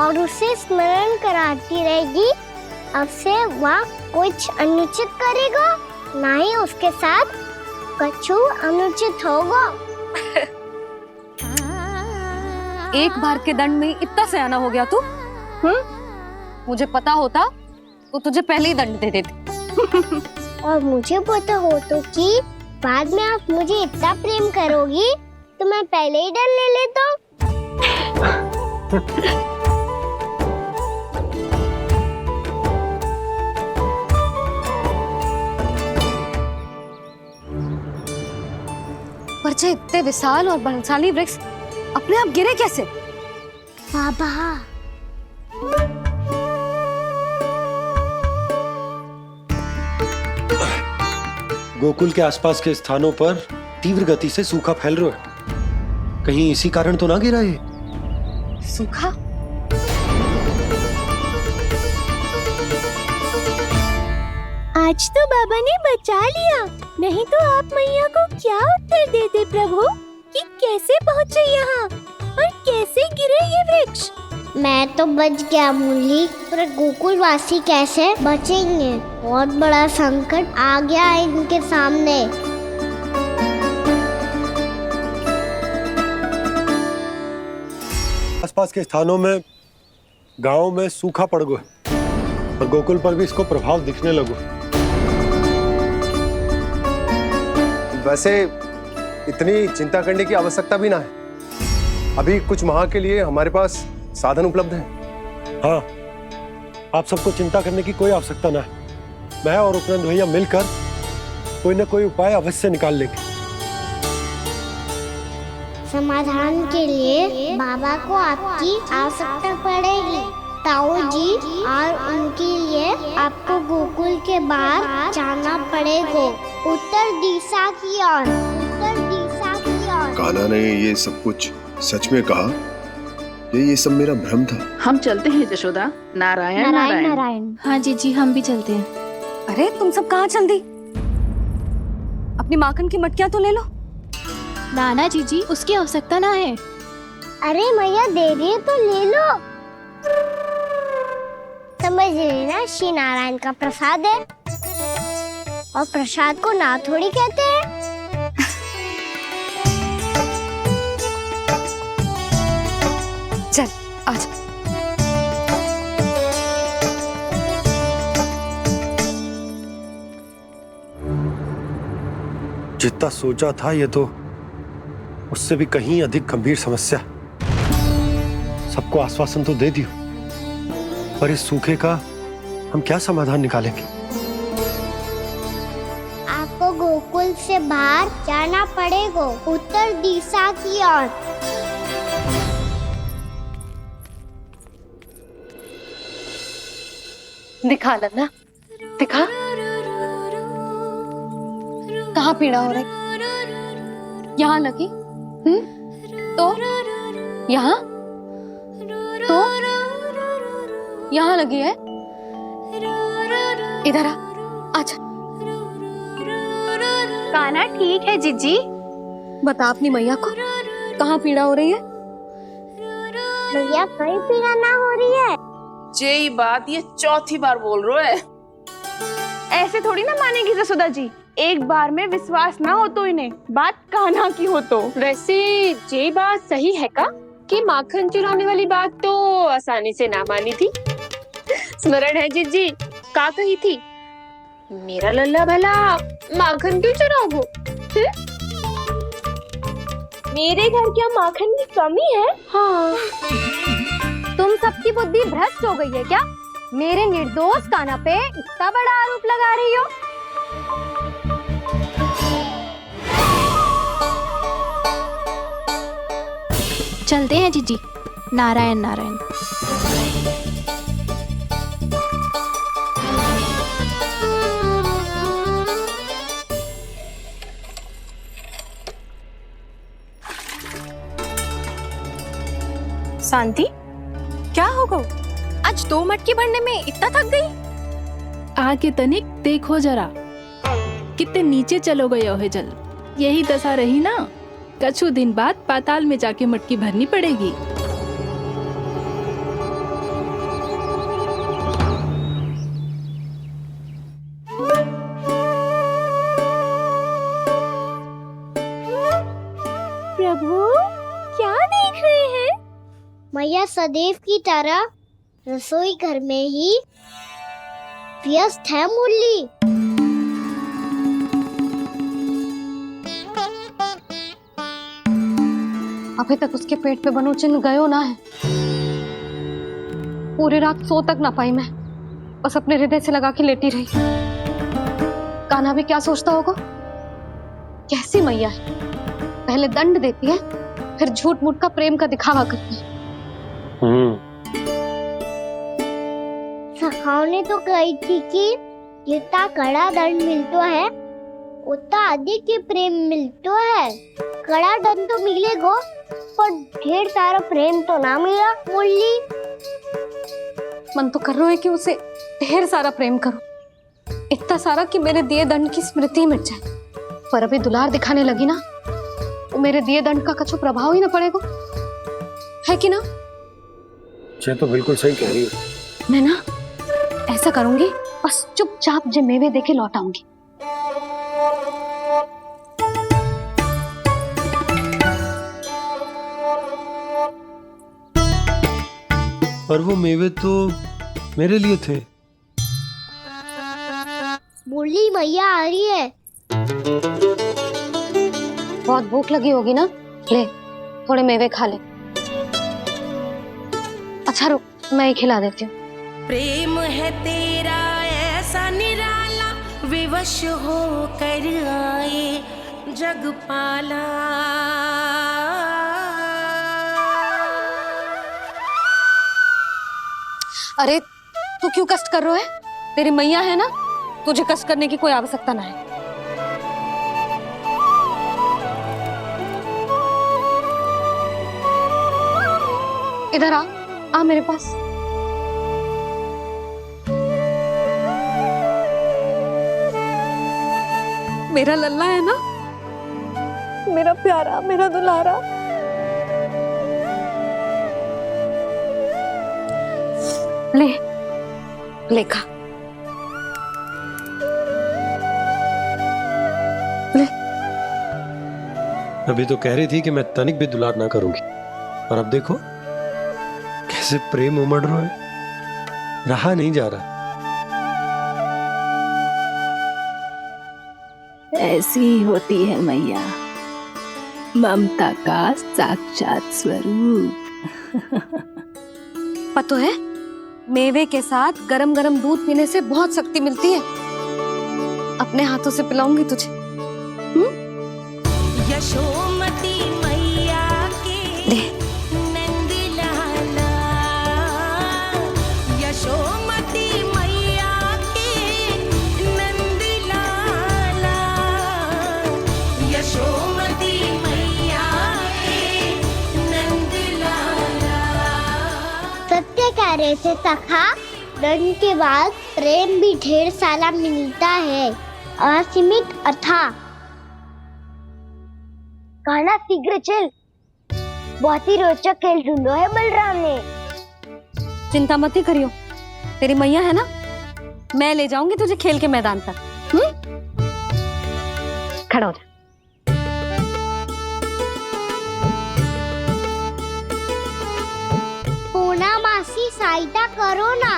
और उसे स्मरण कराती रहेगी। अब से वह कुछ अनुचित करेगा, ना ही उसके साथ कछु अनुचित होगा। एक बार के दंड में इतना सयाना हो गया तू? मुझे पता होता तो तुझे पहले ही दंड दे देती। और मुझे पता हो तो कि बाद में आप मुझे इतना प्रेम करोगी तो मैं पहले ही दंड ले लेता। पर जे इतने विशाल और बलशाली वृक्ष अपने आप गिरे कैसे? बाबा, गोकुल के आसपास के स्थानों पर तीव्र गति से सूखा फैल रहा है। कहीं इसी कारण तो ना गिरा ये? सूखा? आज तो बाबा ने बचा लिया, नहीं तो आप मैया को क्या उत्तर देते प्रभु कि कैसे पहुँचे यहाँ और कैसे गिरे ये वृक्ष? मैं तो बच गया मुरली, पर गोकुल वासी कैसे बचेंगे? बहुत बड़ा संकट आ गया है इनके सामने। आसपास के स्थानों में, गांवों में सूखा पड़ गया और गोकुल पर भी इसको प्रभाव दिखने लगो। वैसे इतनी चिंता करने की आवश्यकता भी ना है। अभी कुछ माह के लिए हमारे पास साधन उपलब्ध है। हाँ, आप सबको चिंता करने की कोई आवश्यकता ना है। मैं और उपनंद भैया मिलकर कोई ना कोई उपाय अवश्य निकाल लेंगे। समाधान के लिए बाबा को आपकी आवश्यकता पड़ेगी। ताऊ जी और उनके लिए आपको गोकुल के बाहर जाना पड़ेगा, उत्तर दिशा की ओर। उत्तर दिशा की ओर। कान्हा ने ये सब कुछ सच में कहा? ये सब मेरा भ्रम था? हम चलते हैं जशोदा। नारायण नारायण नारायण। हाँ जीजी, हम भी चलते हैं। अरे तुम सब कहाँ चल दी? अपनी माखन की मटकियाँ तो ले लो। नाना जीजी, उसकी आवश्यकता ना है। अरे मैया दे रही है तो ले लो। समझ लेना, श्री नारायण का प्रसाद है और प्रसाद को ना थोड़ी कहते हैं। चल आज। जितना सोचा था ये तो उससे भी कहीं अधिक गंभीर समस्या। सबको आश्वासन तो दे दियो, पर इस सूखे का हम क्या समाधान निकालेंगे? आपको गोकुल से बाहर जाना पड़ेगा, उत्तर दिशा की ओर। दिखा लल्ला, दिखा। कहाँ पीड़ा हो रही? यहाँ लगी? तो यहाँ? तो यहाँ लगी है? इधर आ, आजा। कान्हा ठीक है जीजी। बता अपनी मैया को कहाँ पीड़ा हो रही है? मैया कहीं पीड़ा ना हो रही है। ये बात ये चौथी बार बोल रहे है। ऐसे थोड़ी ना मानेगी जसोदा जी। एक बार में विश्वास ना हो तो इन्हें बात कान्हा की हो तो। वैसे ये बात सही है का कि माखन चुराने वाली बात तो आसानी से ना मानी थी। स्मरण है जीजी का कही थी, मेरा लल्ला भला माखन क्यों चुराओ? मेरे घर क्या माखन की कमी है? हाँ। तुम सबकी बुद्धि भ्रष्ट हो गई है क्या? मेरे निर्दोष कान्हा पे इतना बड़ा आरोप लगा रही हो? चलते हैं जीजी। नारायण नारायण। शांति, क्या हो गया? आज 2 मटकी भरने में इतना थक गई? आके तनिक देखो जरा, कितने नीचे चलो गए हो जल। यही दशा रही ना, कछु दिन बाद पाताल में जाके मटकी भरनी पड़ेगी। प्रभु, क्या देख रहे हैं? मैया सदैव की तरह रसोई घर में ही व्यस्त है मुरली। अभी तक उसके पेट पे बनो चिन्ह गयो ना है। पूरी रात सो तक ना पाई मैं, बस अपने हृदय से लगा के लेटी रही। कान्हा भी क्या सोचता होगा? कैसी मैया है, पहले दंड देती है फिर झूठ मूठ का प्रेम का दिखावा करती है। सखाओं ने तो कही थी कि जितना कड़ा दंड मिलता है उतना अधिक ही प्रेम मिलता है। कड़ा दंड तो मिलेगा पर ढेर सारा प्रेम तो ना मिला मुरली। मन तो कर रहा है कि उसे ढेर सारा प्रेम करूं, इतना सारा कि मेरे दिए दंड की स्मृति मिट जाए। पर अभी दुलार दिखाने लगी ना, वो मेरे दिए दंड का कछु प्रभाव ही ना पड़ेगा, है कि ना? ये तो बिल्कुल सही कह रही है। मैं ना ऐसा करूंगी, बस चुपचाप जे मेवे देके लौट आऊंगी। पर वो मेवे तो मेरे लिए थे। मुरली मैया आ रही है। बहुत भूख लगी होगी ना, ले थोड़े मेवे खा ले। अच्छा रुक, मैं ही खिला देती हूँ। प्रेम है तेरा ऐसा निराला, विवश हो कर आए जगपाला। अरे तू क्यों कष्ट कर रहा है? तेरी मैया है ना, तुझे कष्ट करने की कोई आवश्यकता ना है। इधर आ मेरे पास। मेरा लल्ला है ना, मेरा प्यारा, मेरा दुलारा। ले ले खा, ले। अभी तो कह रही थी कि मैं तनिक भी दुलार ना करूंगी, और अब देखो कैसे प्रेम उमड़ रहा है, रहा नहीं जा रहा। ऐसी ही होती है मैया, ममता का साक्षात स्वरूप। पता है, मेवे के साथ गरम गरम दूध पीने से बहुत शक्ति मिलती है। अपने हाथों से पिलाऊंगी तुझे। यशोमती मैया के नंद लाला, यशोमती मैया के नंद लाला, यशोमती मैया के नंद लाला। सत्य कह रहे थे सखा, दंड के बाद प्रेम भी ढेर सारा मिलता है, असीमित अथाह। कान्हा शीघ्र चल, बहुत ही रोचक खेल ढूंढो है बलराम ने। चिंता मत ही करियो, तेरी मैया है ना, मैं ले जाऊंगी तुझे खेल के मैदान तक। खड़ा हो जा। पूना मासी सहायता करो ना,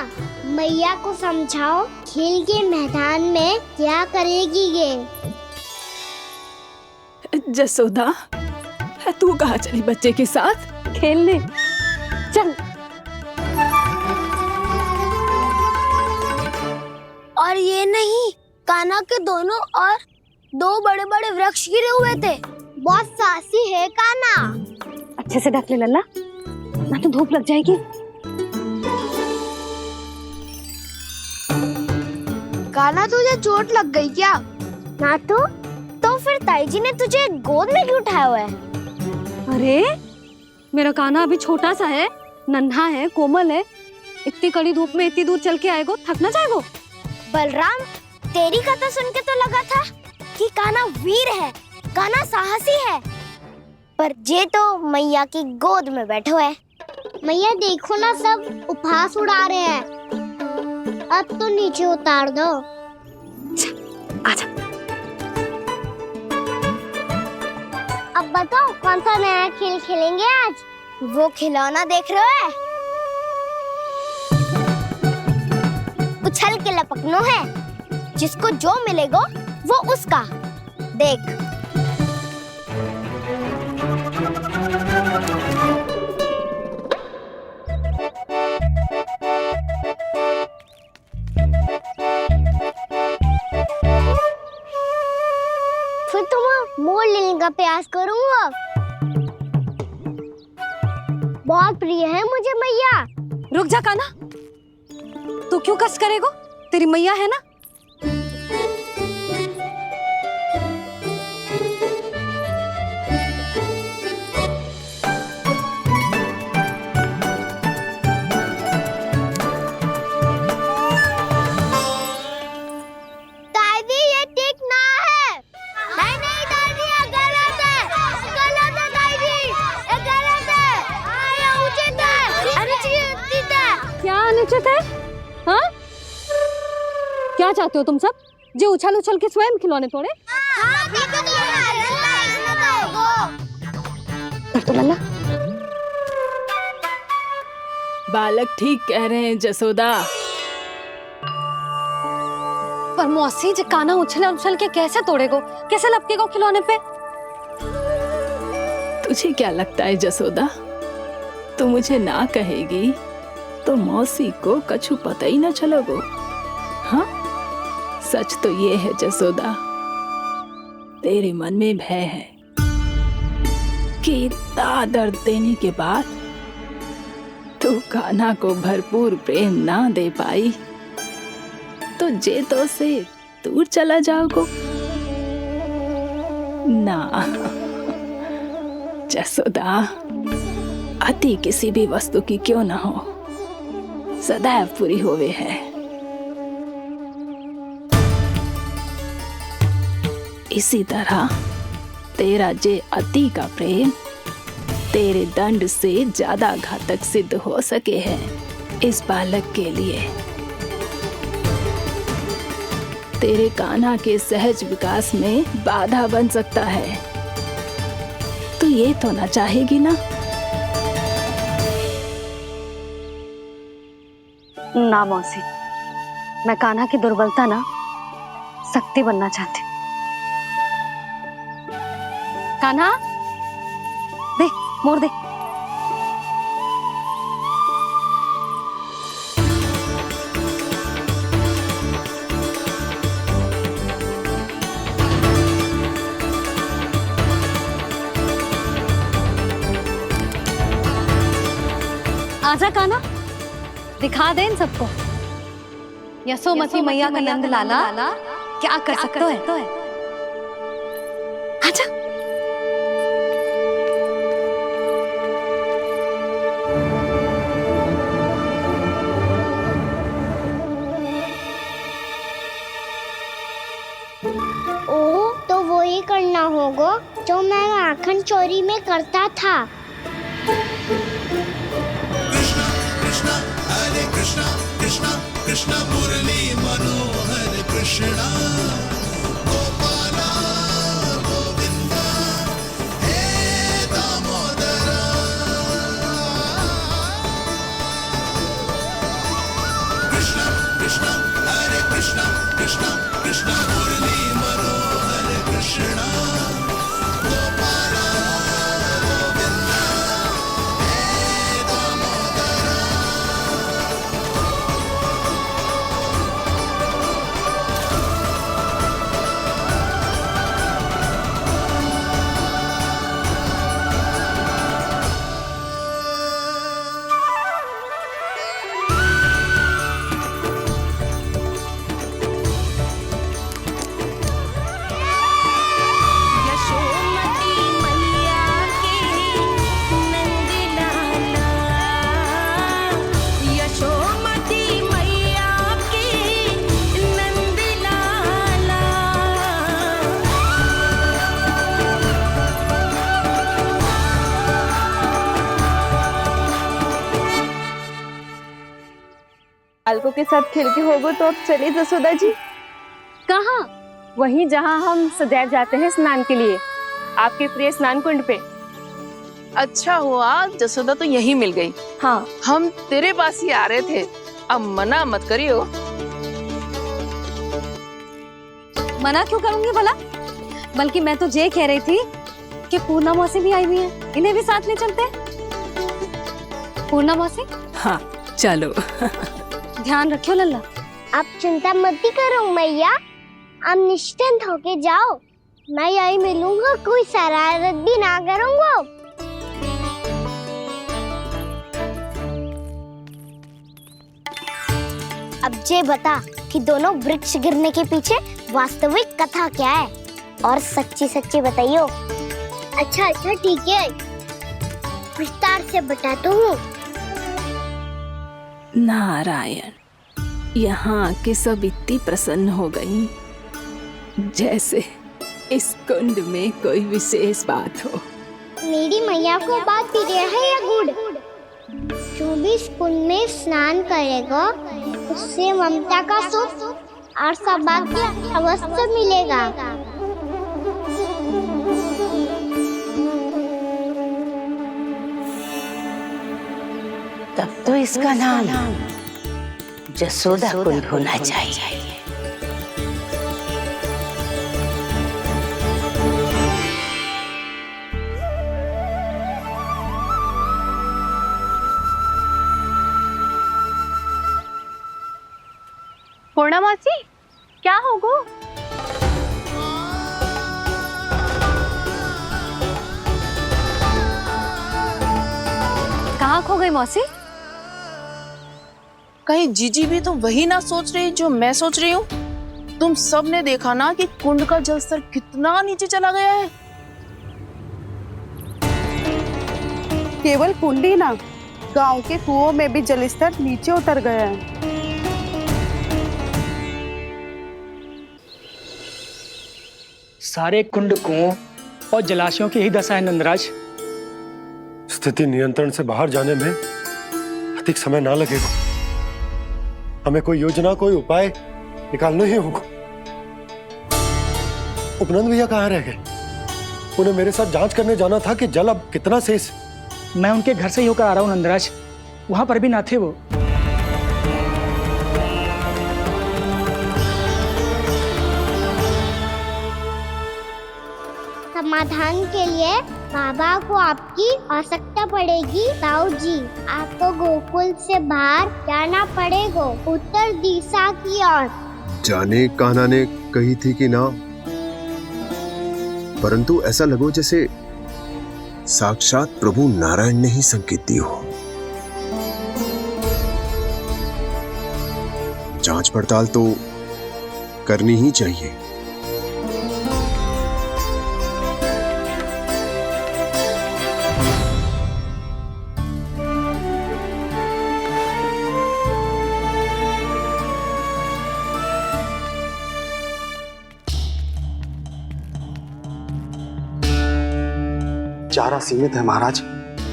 मैया को समझाओ खेल के मैदान में क्या करेगी ये। जसोदा, तू कहाँ चली बच्चे के साथ? खेलने चल। और ये नहीं, कान्हा के दोनों और 2 बड़े-बड़े वृक्ष गिरे हुए थे। बहुत साहसी है कान्हा। अच्छे से ढक ले लल्ला, ना तो धूप लग जाएगी। कान्हा तुझे चोट लग गई क्या? ना तो फिर ताई जी ने तुझे गोद में क्यों उठाया हुआ है? अरे मेरा कान्हा अभी छोटा सा है, नन्हा है, कोमल है। इतनी कड़ी धूप में इतनी दूर चल के आएगो, थक ना जाएगो। बलराम, तेरी कथा सुन के तो लगा था कि कान्हा वीर है, कान्हा साहसी है, पर जे तो मैया की गोद में बैठो है। मैया देखो ना, सब उपहास उड़ा रहे हैं। अब तो नीचे उतार दो। आजा। अब बताओ कौन सा नया खेल खेलेंगे आज? वो खिलौना देख रहे हो? उछल के लपकनो है, जिसको जो मिलेगा वो उसका। देख। फिर तुम मोड़ लेने का प्रयास करूंगा। बहुत प्रिय है मुझे मैया। रुक जा कान्हा, तू क्यों कष्ट करेगो? तेरी मैया है ना। दादी ये ठीक ना है। नहीं दादी, ये गलत है। गलत है दादी, ये गलत है। ये उचित है, अनुचित है। क्या अनुचित है? हाँ? क्या चाहते हो तुम सब? जो उछल उछल के स्वयं खिलौने तोड़े? तो लल्ला, बालक ठीक कह रहे हैं जसोदा। पर मौसी, जो कान्हा उछल उछल के कैसे तोड़ेगो, कैसे लपकेगो खिलौने पे? तुझे क्या लगता है जसोदा, तू मुझे ना कहेगी तो मौसी को कछु पता ही ना चलोगो। हाँ, सच तो ये है जसोदा, तेरे मन में भय है कि इतना दर्द देने के बाद तू कान्हा को भरपूर प्रेम ना दे पाई तो जेतो से दूर चला जाओगो ना। जसोदा, अति किसी भी वस्तु की क्यों ना हो, सदैव पूरी होवे है। इसी तरह तेरा जे अति का प्रेम तेरे दंड से ज्यादा घातक सिद्ध हो सके है इस बालक के लिए। तेरे कान्हा के सहज विकास में बाधा बन सकता है। तो ये तो ना चाहेगी ना? ना मौसी, मैं कान्हा की दुर्बलता ना शक्ति बनना चाहती। कान्हा, दे, मोड़ दे। आजा कान्हा, दिखा दे इन सबको यशोमती मैया का नंद लाला क्या कर सकता है। आजा। ओह, तो वो ही करना होगा जो मैं माखन चोरी में करता था। कृष्णा हरे कृष्णा कृष्णा कृष्णा मुरली मनोहर कृष्णा गोपाला बालकों के साथ खेल के होगो तो अब चले जसोदा जी। कहाँ? वहीं जहाँ हम सदैव जाते हैं स्नान के लिए, आपके प्रिय स्नान कुंड पे। अच्छा हुआ जसोदा तो यही मिल गई। हाँ, हम तेरे पास ही आ रहे थे, अब मना मत करियो। मना क्यों करूंगी भला? बल्कि मैं तो ये कह रही थी कि पूर्णा मौसी भी आई हुई है, इन्हें भी साथ ले चलते हैं। पूर्णा मौसी, हाँ चलो। ध्यान रखियो लल्ला। आप चिंता मत करो मैया, आप निश्चिंत होके जाओ, मैं यही मिलूंगा, कोई शरारत भी ना करूंगा। अब ये बता कि दोनों वृक्ष गिरने के पीछे वास्तविक कथा क्या है, और सच्ची सच्ची बताइयो। अच्छा अच्छा ठीक है, विस्तार से बताता हूँ। नारायण, यहाँ आके सब इतनी प्रसन्न हो गई जैसे इस कुंड में कोई विशेष बात हो। मेरी मैया को बात प्रिय है या गुड़? जो भी इस कुंड में स्नान करेगा उससे ममता का सुख और सौभाग्य अवश्य मिलेगा। तब तो इसका नाम जसोदा कुंड होना चाहिए। पूर्णा मौसी, क्या होगो? कहाँ खो गई मौसी? कहीं जीजी भी तो वही ना सोच रही जो मैं सोच रही हूँ? तुम सब ने देखा ना कि कुंड का जलस्तर कितना नीचे चला गया है। केवल कुंड ही ना, गांव के कुओं में भी जलस्तर नीचे उतर गया है। सारे कुंड कुओं और जलाशयों की ही दशा है नंदराज। स्थिति नियंत्रण से बाहर जाने में अधिक समय ना लगेगा। हमें कोई योजना, कोई उपाय निकालना ही होगा। उपनंद भैया कहाँ रह गए? उन्हें मेरे साथ जांच करने जाना था कि जल अब कितना शेष। मैं उनके घर से ही होकर आ रहा हूँ नंदराज, वहां पर भी ना थे वो। समाधान के लिए बाबा को आपकी आवश्यकता पड़ेगी। ताऊ जी, आपको गोकुल से बाहर जाना पड़ेगा, उत्तर दिशा की ओर। जाने कान्हा ने कही थी कि ना, परंतु ऐसा लगो जैसे साक्षात प्रभु नारायण ने ही संकेत दी हो। जांच पड़ताल तो करनी ही चाहिए। चारा सीमित है महाराज,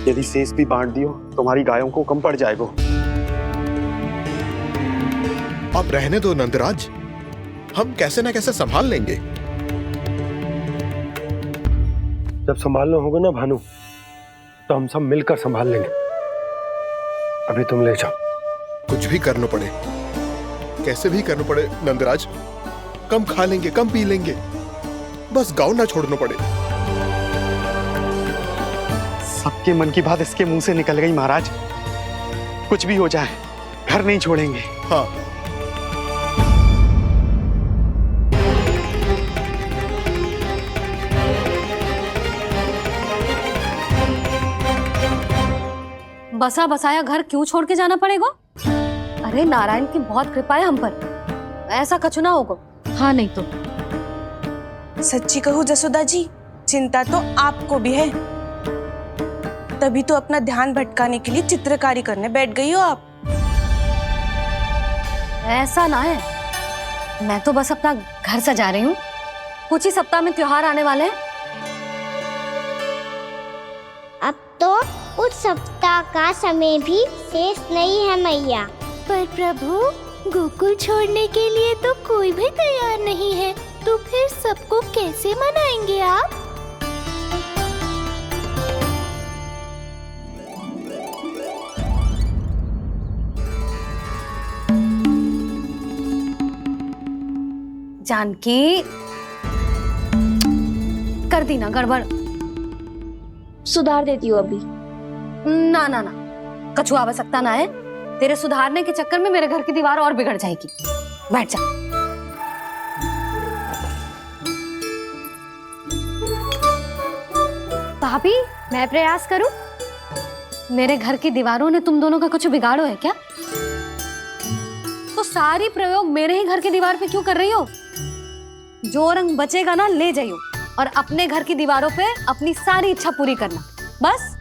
यदि शेष भी बांट दियो तो हमारी गायों को कम पड़ जाएगा। अब रहने दो नंदराज, हम कैसे न कैसे संभाल लेंगे। जब संभालना होगा ना भानु, तो हम सब मिलकर संभाल लेंगे। अभी तुम ले जाओ। कुछ भी करना पड़े, कैसे भी करना पड़े नंदराज, कम खा लेंगे, कम पी लेंगे, बस गाँव ना छोड़ना पड़े। सबके मन की बात इसके मुंह से निकल गई महाराज। कुछ भी हो जाए घर नहीं छोड़ेंगे। हाँ, बसा बसाया घर क्यों छोड़ के जाना पड़ेगा? अरे नारायण की बहुत कृपा है हम पर, ऐसा कछु ना होगा। हाँ नहीं तो सच्ची कहूँ जसोदा जी, चिंता तो आपको भी है, तभी तो अपना ध्यान भटकाने के लिए चित्रकारी करने बैठ गई हो आप। ऐसा ना है, मैं तो बस अपना घर सजा रही हूँ। कुछ ही सप्ताह में त्योहार आने वाले हैं। अब तो कुछ सप्ताह का समय भी शेष नहीं है मैया। पर प्रभु, गोकुल छोड़ने के लिए तो कोई भी तैयार नहीं है, तो फिर सबको कैसे मनाएंगे आप? जानकी, कर दी ना गड़बड़। सुधार देती हूँ अभी। ना ना ना, कछु आवश्यकता ना है। तेरे सुधारने के चक्कर में मेरे घर की दीवार और बिगड़ जाएगी। बैठ जा। भाभी, मैं प्रयास करूं? मेरे घर की दीवारों ने तुम दोनों का कुछ बिगाड़ो है क्या? तो सारी प्रयोग मेरे ही घर की दीवार पे क्यों कर रही हो? जो रंग बचेगा ना ले जाइयो और अपने घर की दीवारों पे अपनी सारी इच्छा पूरी करना, बस।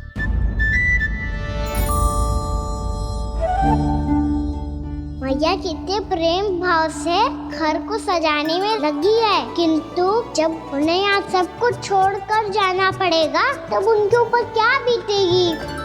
मैया कितने प्रेम भाव से घर को सजाने में लगी है, किंतु जब उन्हें यहाँ सब कुछ छोड़कर जाना पड़ेगा तब उनके ऊपर क्या बीतेगी?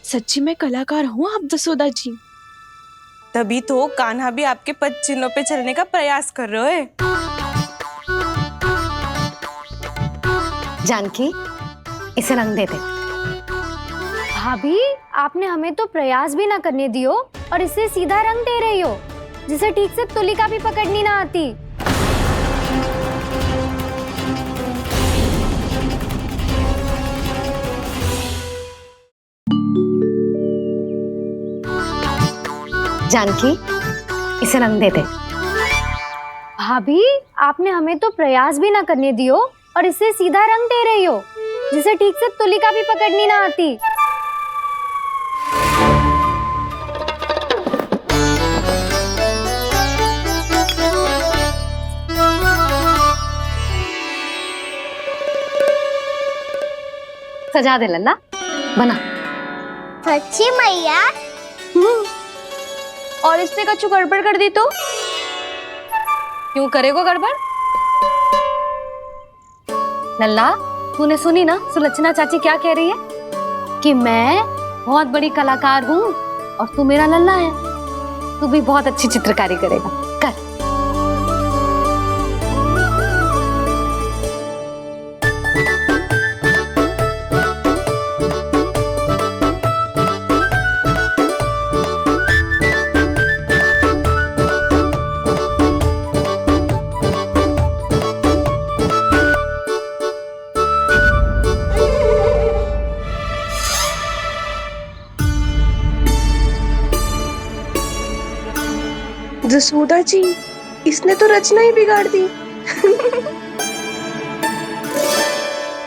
सच्ची में कलाकार हूँ आप जसोदा जी। तभी तो कान्हा भी आपके पद चिन्हों पे चलने का प्रयास कर रहे हैं। जानकी, इसे रंग दे दे। भाभी, आपने हमें तो प्रयास भी ना करने दियो और इसे सीधा रंग दे रही हो, जिसे ठीक से तुलिका भी पकड़नी ना आती। जानकी, इसे रंग दे दे। भाभी, आपने हमें तो प्रयास भी ना करने दियो और इसे सीधा रंग दे रही हो, जिसे ठीक से तुलिका भी पकड़नी ना आती। सजा दे लल्ला, बना। सच्ची मैया? और इसने कछु गड़बड़ कर दी तो? क्यों करेगो गड़बड़? लल्ला, तूने सुनी ना सुलक्षणा चाची क्या कह रही है? कि मैं बहुत बड़ी कलाकार हूँ और तू मेरा लल्ला है। तू भी बहुत अच्छी चित्रकारी करेगा, कर। जसोदा जी, इसने तो रचना ही बिगाड़ दी।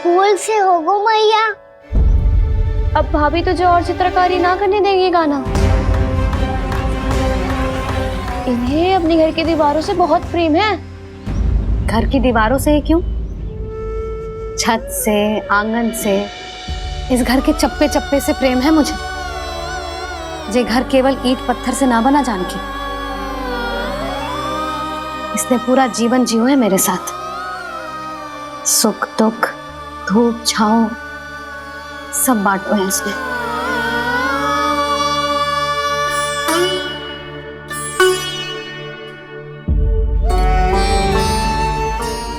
फूल से होगो मैया। अब भाभी तुझे और चित्रकारी ना करने देंगी गाना। इन्हें अपने घर की दीवारों से बहुत प्रेम है। घर की दीवारों से ही क्यों? छत से, आंगन से, इस घर के चप्पे चप्पे से प्रेम है मुझे। ये घर केवल ईंट पत्थर से ना बना जानकी। इसने पूरा जीवन जियो है मेरे साथ। सुख दुख, धूप छांव सब बांटो है इसने।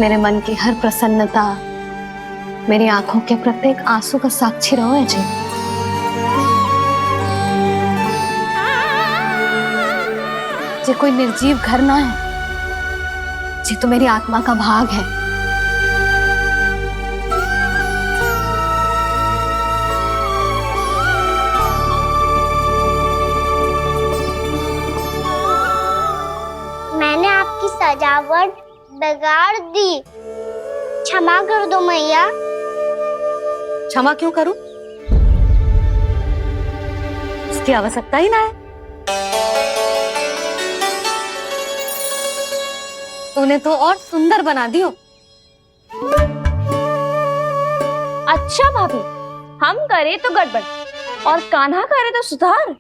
मेरे मन की हर प्रसन्नता, मेरी आंखों के प्रत्येक आंसू का साक्षी रहो है जी। ये कोई निर्जीव घर ना है, ये तो मेरी आत्मा का भाग है। मैंने आपकी सजावट बिगाड़ दी। क्षमा कर दो मैया। क्षमा क्यों करूं? इसकी आवश्यकता ही ना है। तूने तो और सुंदर बना दियो। अच्छा भाभी, हम करे तो गड़बड़ और कान्हा करे तो सुधार।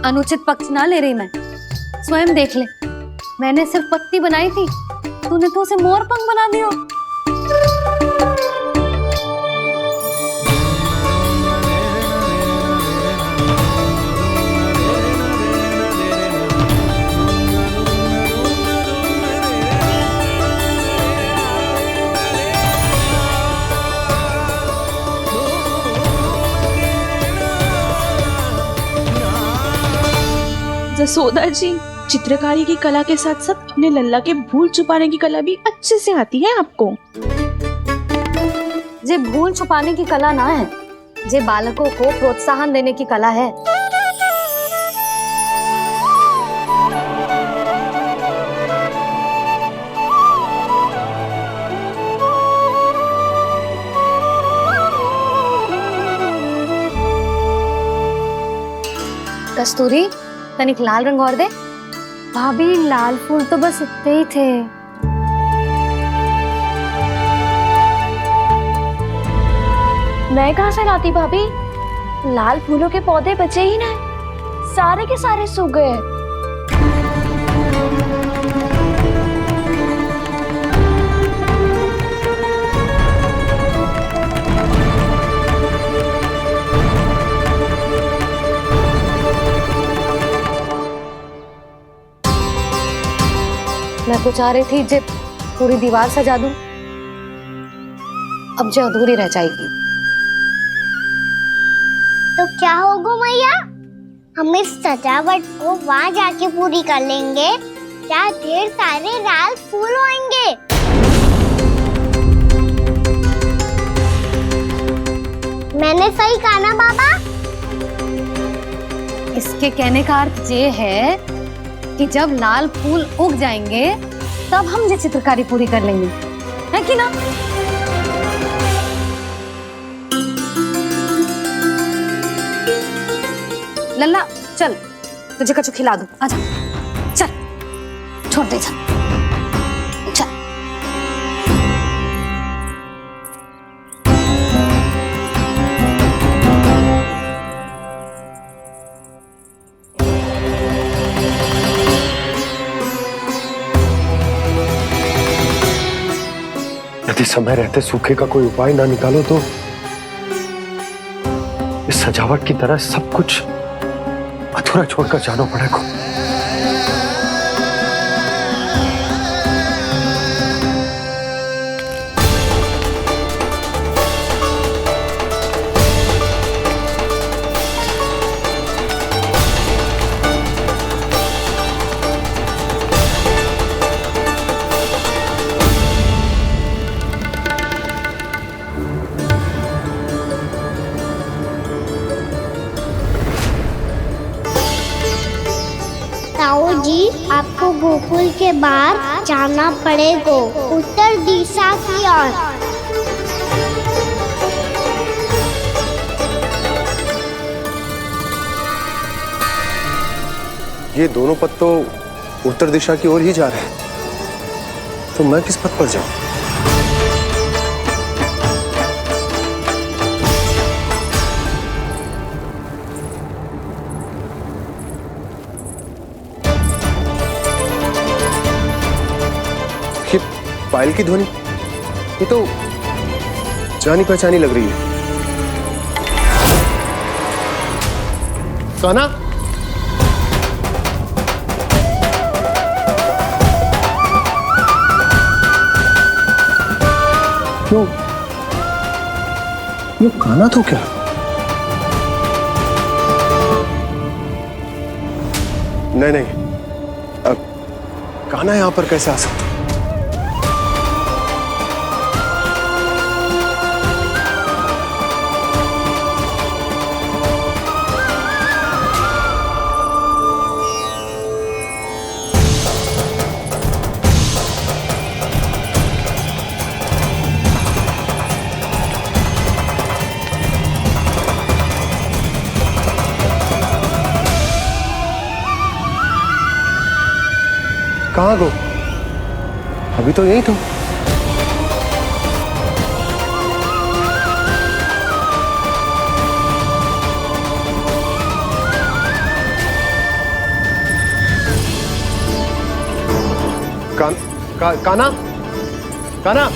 अनुचित पक्ष ना ले रही मैं, स्वयं देख ले। मैंने सिर्फ पत्ती बनाई थी, तूने तो उसे मोर पंख बना दियो। जसोदा जी, चित्रकारी की कला के साथ साथ अपने लल्ला के भूल छुपाने की कला भी अच्छे से आती है आपको। जे भूल छुपाने की कला ना है, जे बालकों को प्रोत्साहन देने की कला है। कस्तूरी, तनिक लाल रंग और दे। भाभी, लाल फूल तो बस इतने ही थे। मैं कहाँ से लाती भाभी? लाल फूलों के पौधे बचे ही ना, सारे के सारे सूख गए। मैं तो चाह रही थी जे पूरी दीवार सजा दूं, अब जो अधूरी रह जाएगी। तो क्या होगा मैया? हम इस सजावट को वहाँ जाके पूरी कर लेंगे, क्या ढेर सारे लाल फूल होंगे। मैंने सही कहा ना बाबा? इसके कहने का अर्थ ये है कि जब लाल फूल उग जाएंगे तब हम ये चित्रकारी पूरी कर लेंगे, है कि ना? लल्ला चल, तुझे कछु खिला दूं, आजा। चल, छोड़ दे, चल। यदि समय रहते सूखे का कोई उपाय ना निकालो तो इस सजावट की तरह सब कुछ अधूरा छोड़कर जाना पड़ेगा। ताऊ जी, आपको गोकुल के बाहर जाना पड़ेगा, उत्तर दिशा की ओर। ये दोनों पथ तो उत्तर दिशा की ओर ही जा रहे हैं, तो मैं किस पथ पर जाऊं? ये पायल की ध्वनि, ये तो जानी पहचानी लग रही है। कान्हा, ये कान्हा तो क्या? नहीं, अब कान्हा यहां पर कैसे आ सकता? कहाँ गो? अभी तो यही तो। काना काना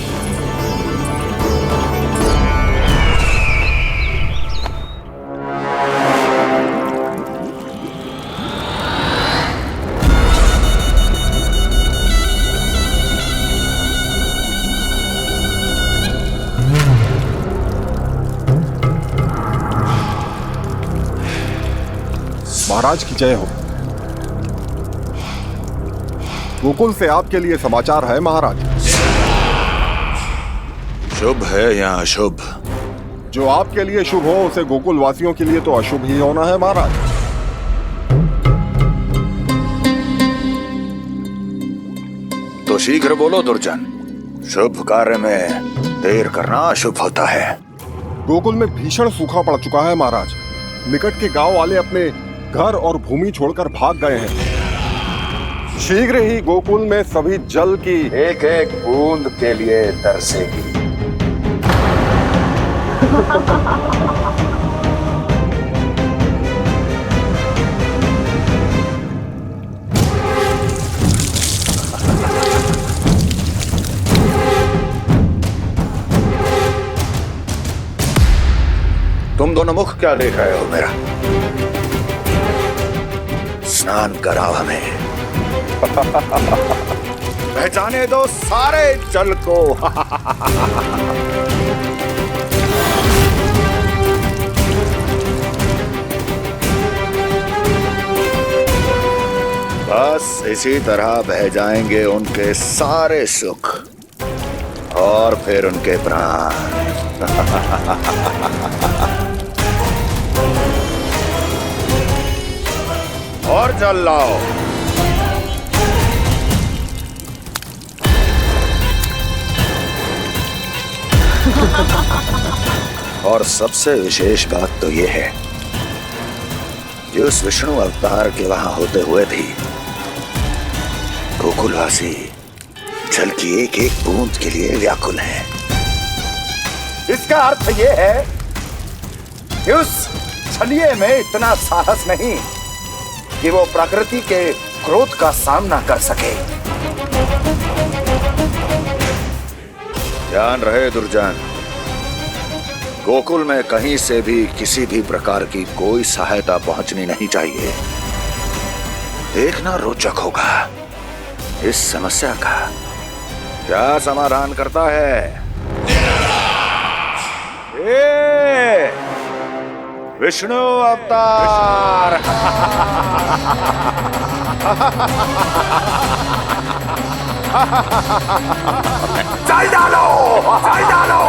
महाराज की जय हो। गोकुल से आपके लिए समाचार है महाराज। शुभ है या अशुभ? जो आपके लिए शुभ हो उसे गोकुल वासियों के लिए तो अशुभ ही होना है महाराज। तो शीघ्र बोलो दुर्जन, शुभ कार्य में देर करना अशुभ होता है। गोकुल में भीषण सूखा पड़ चुका है महाराज। निकट के गांव वाले अपने घर और भूमि छोड़कर भाग गए हैं। शीघ्र ही गोकुल में सभी जल की एक एक बूंद के लिए तरसेगी। तुम दोनों मुख क्या देख रहे हो मेरा? स्नान कराओ हमें। पहचाने दो सारे जल को। बस इसी तरह बह जाएंगे उनके सारे सुख और फिर उनके प्राण। और जल लाओ। और सबसे विशेष बात तो ये है कि उस विष्णु अवतार के वहां होते हुए भी गोकुलवासी जल की एक एक बूंद के लिए व्याकुल हैं। इसका अर्थ ये है कि उस छलिए में इतना साहस नहीं कि वो प्रकृति के क्रोध का सामना कर सके। ध्यान रहे दुर्जन, गोकुल में कहीं से भी किसी भी प्रकार की कोई सहायता पहुंचनी नहीं चाहिए। देखना रोचक होगा इस समस्या का क्या समाधान करता है। विष्णु अवतार। चल डालो, चल डालो।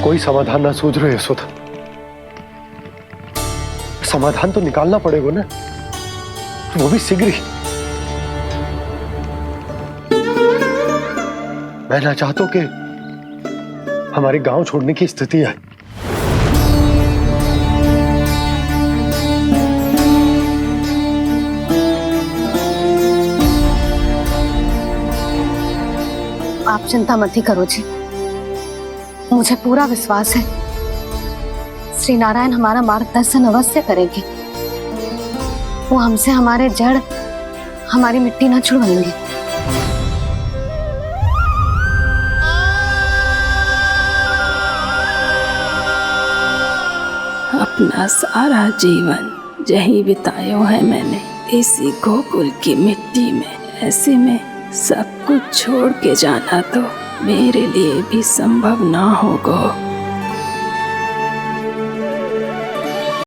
कोई समाधान ना सूझ रहे यशोदा। समाधान तो निकालना पड़ेगा ना, वो भी शीघ्र ही। मैं ना चाहता कि हमारे गांव छोड़ने की स्थिति आए। आप चिंता मत ही करो जी, मुझे पूरा विश्वास है श्री नारायण हमारा मार्गदर्शन अवश्य करेंगे। वो हमसे हमारे जड़, हमारी मिट्टी ना छुड़वाएंगे। अपना सारा जीवन यही बिताया है मैंने, इसी गोकुल की मिट्टी में। ऐसे में सब कुछ छोड़ के जाना तो मेरे लिए भी संभव ना होगा।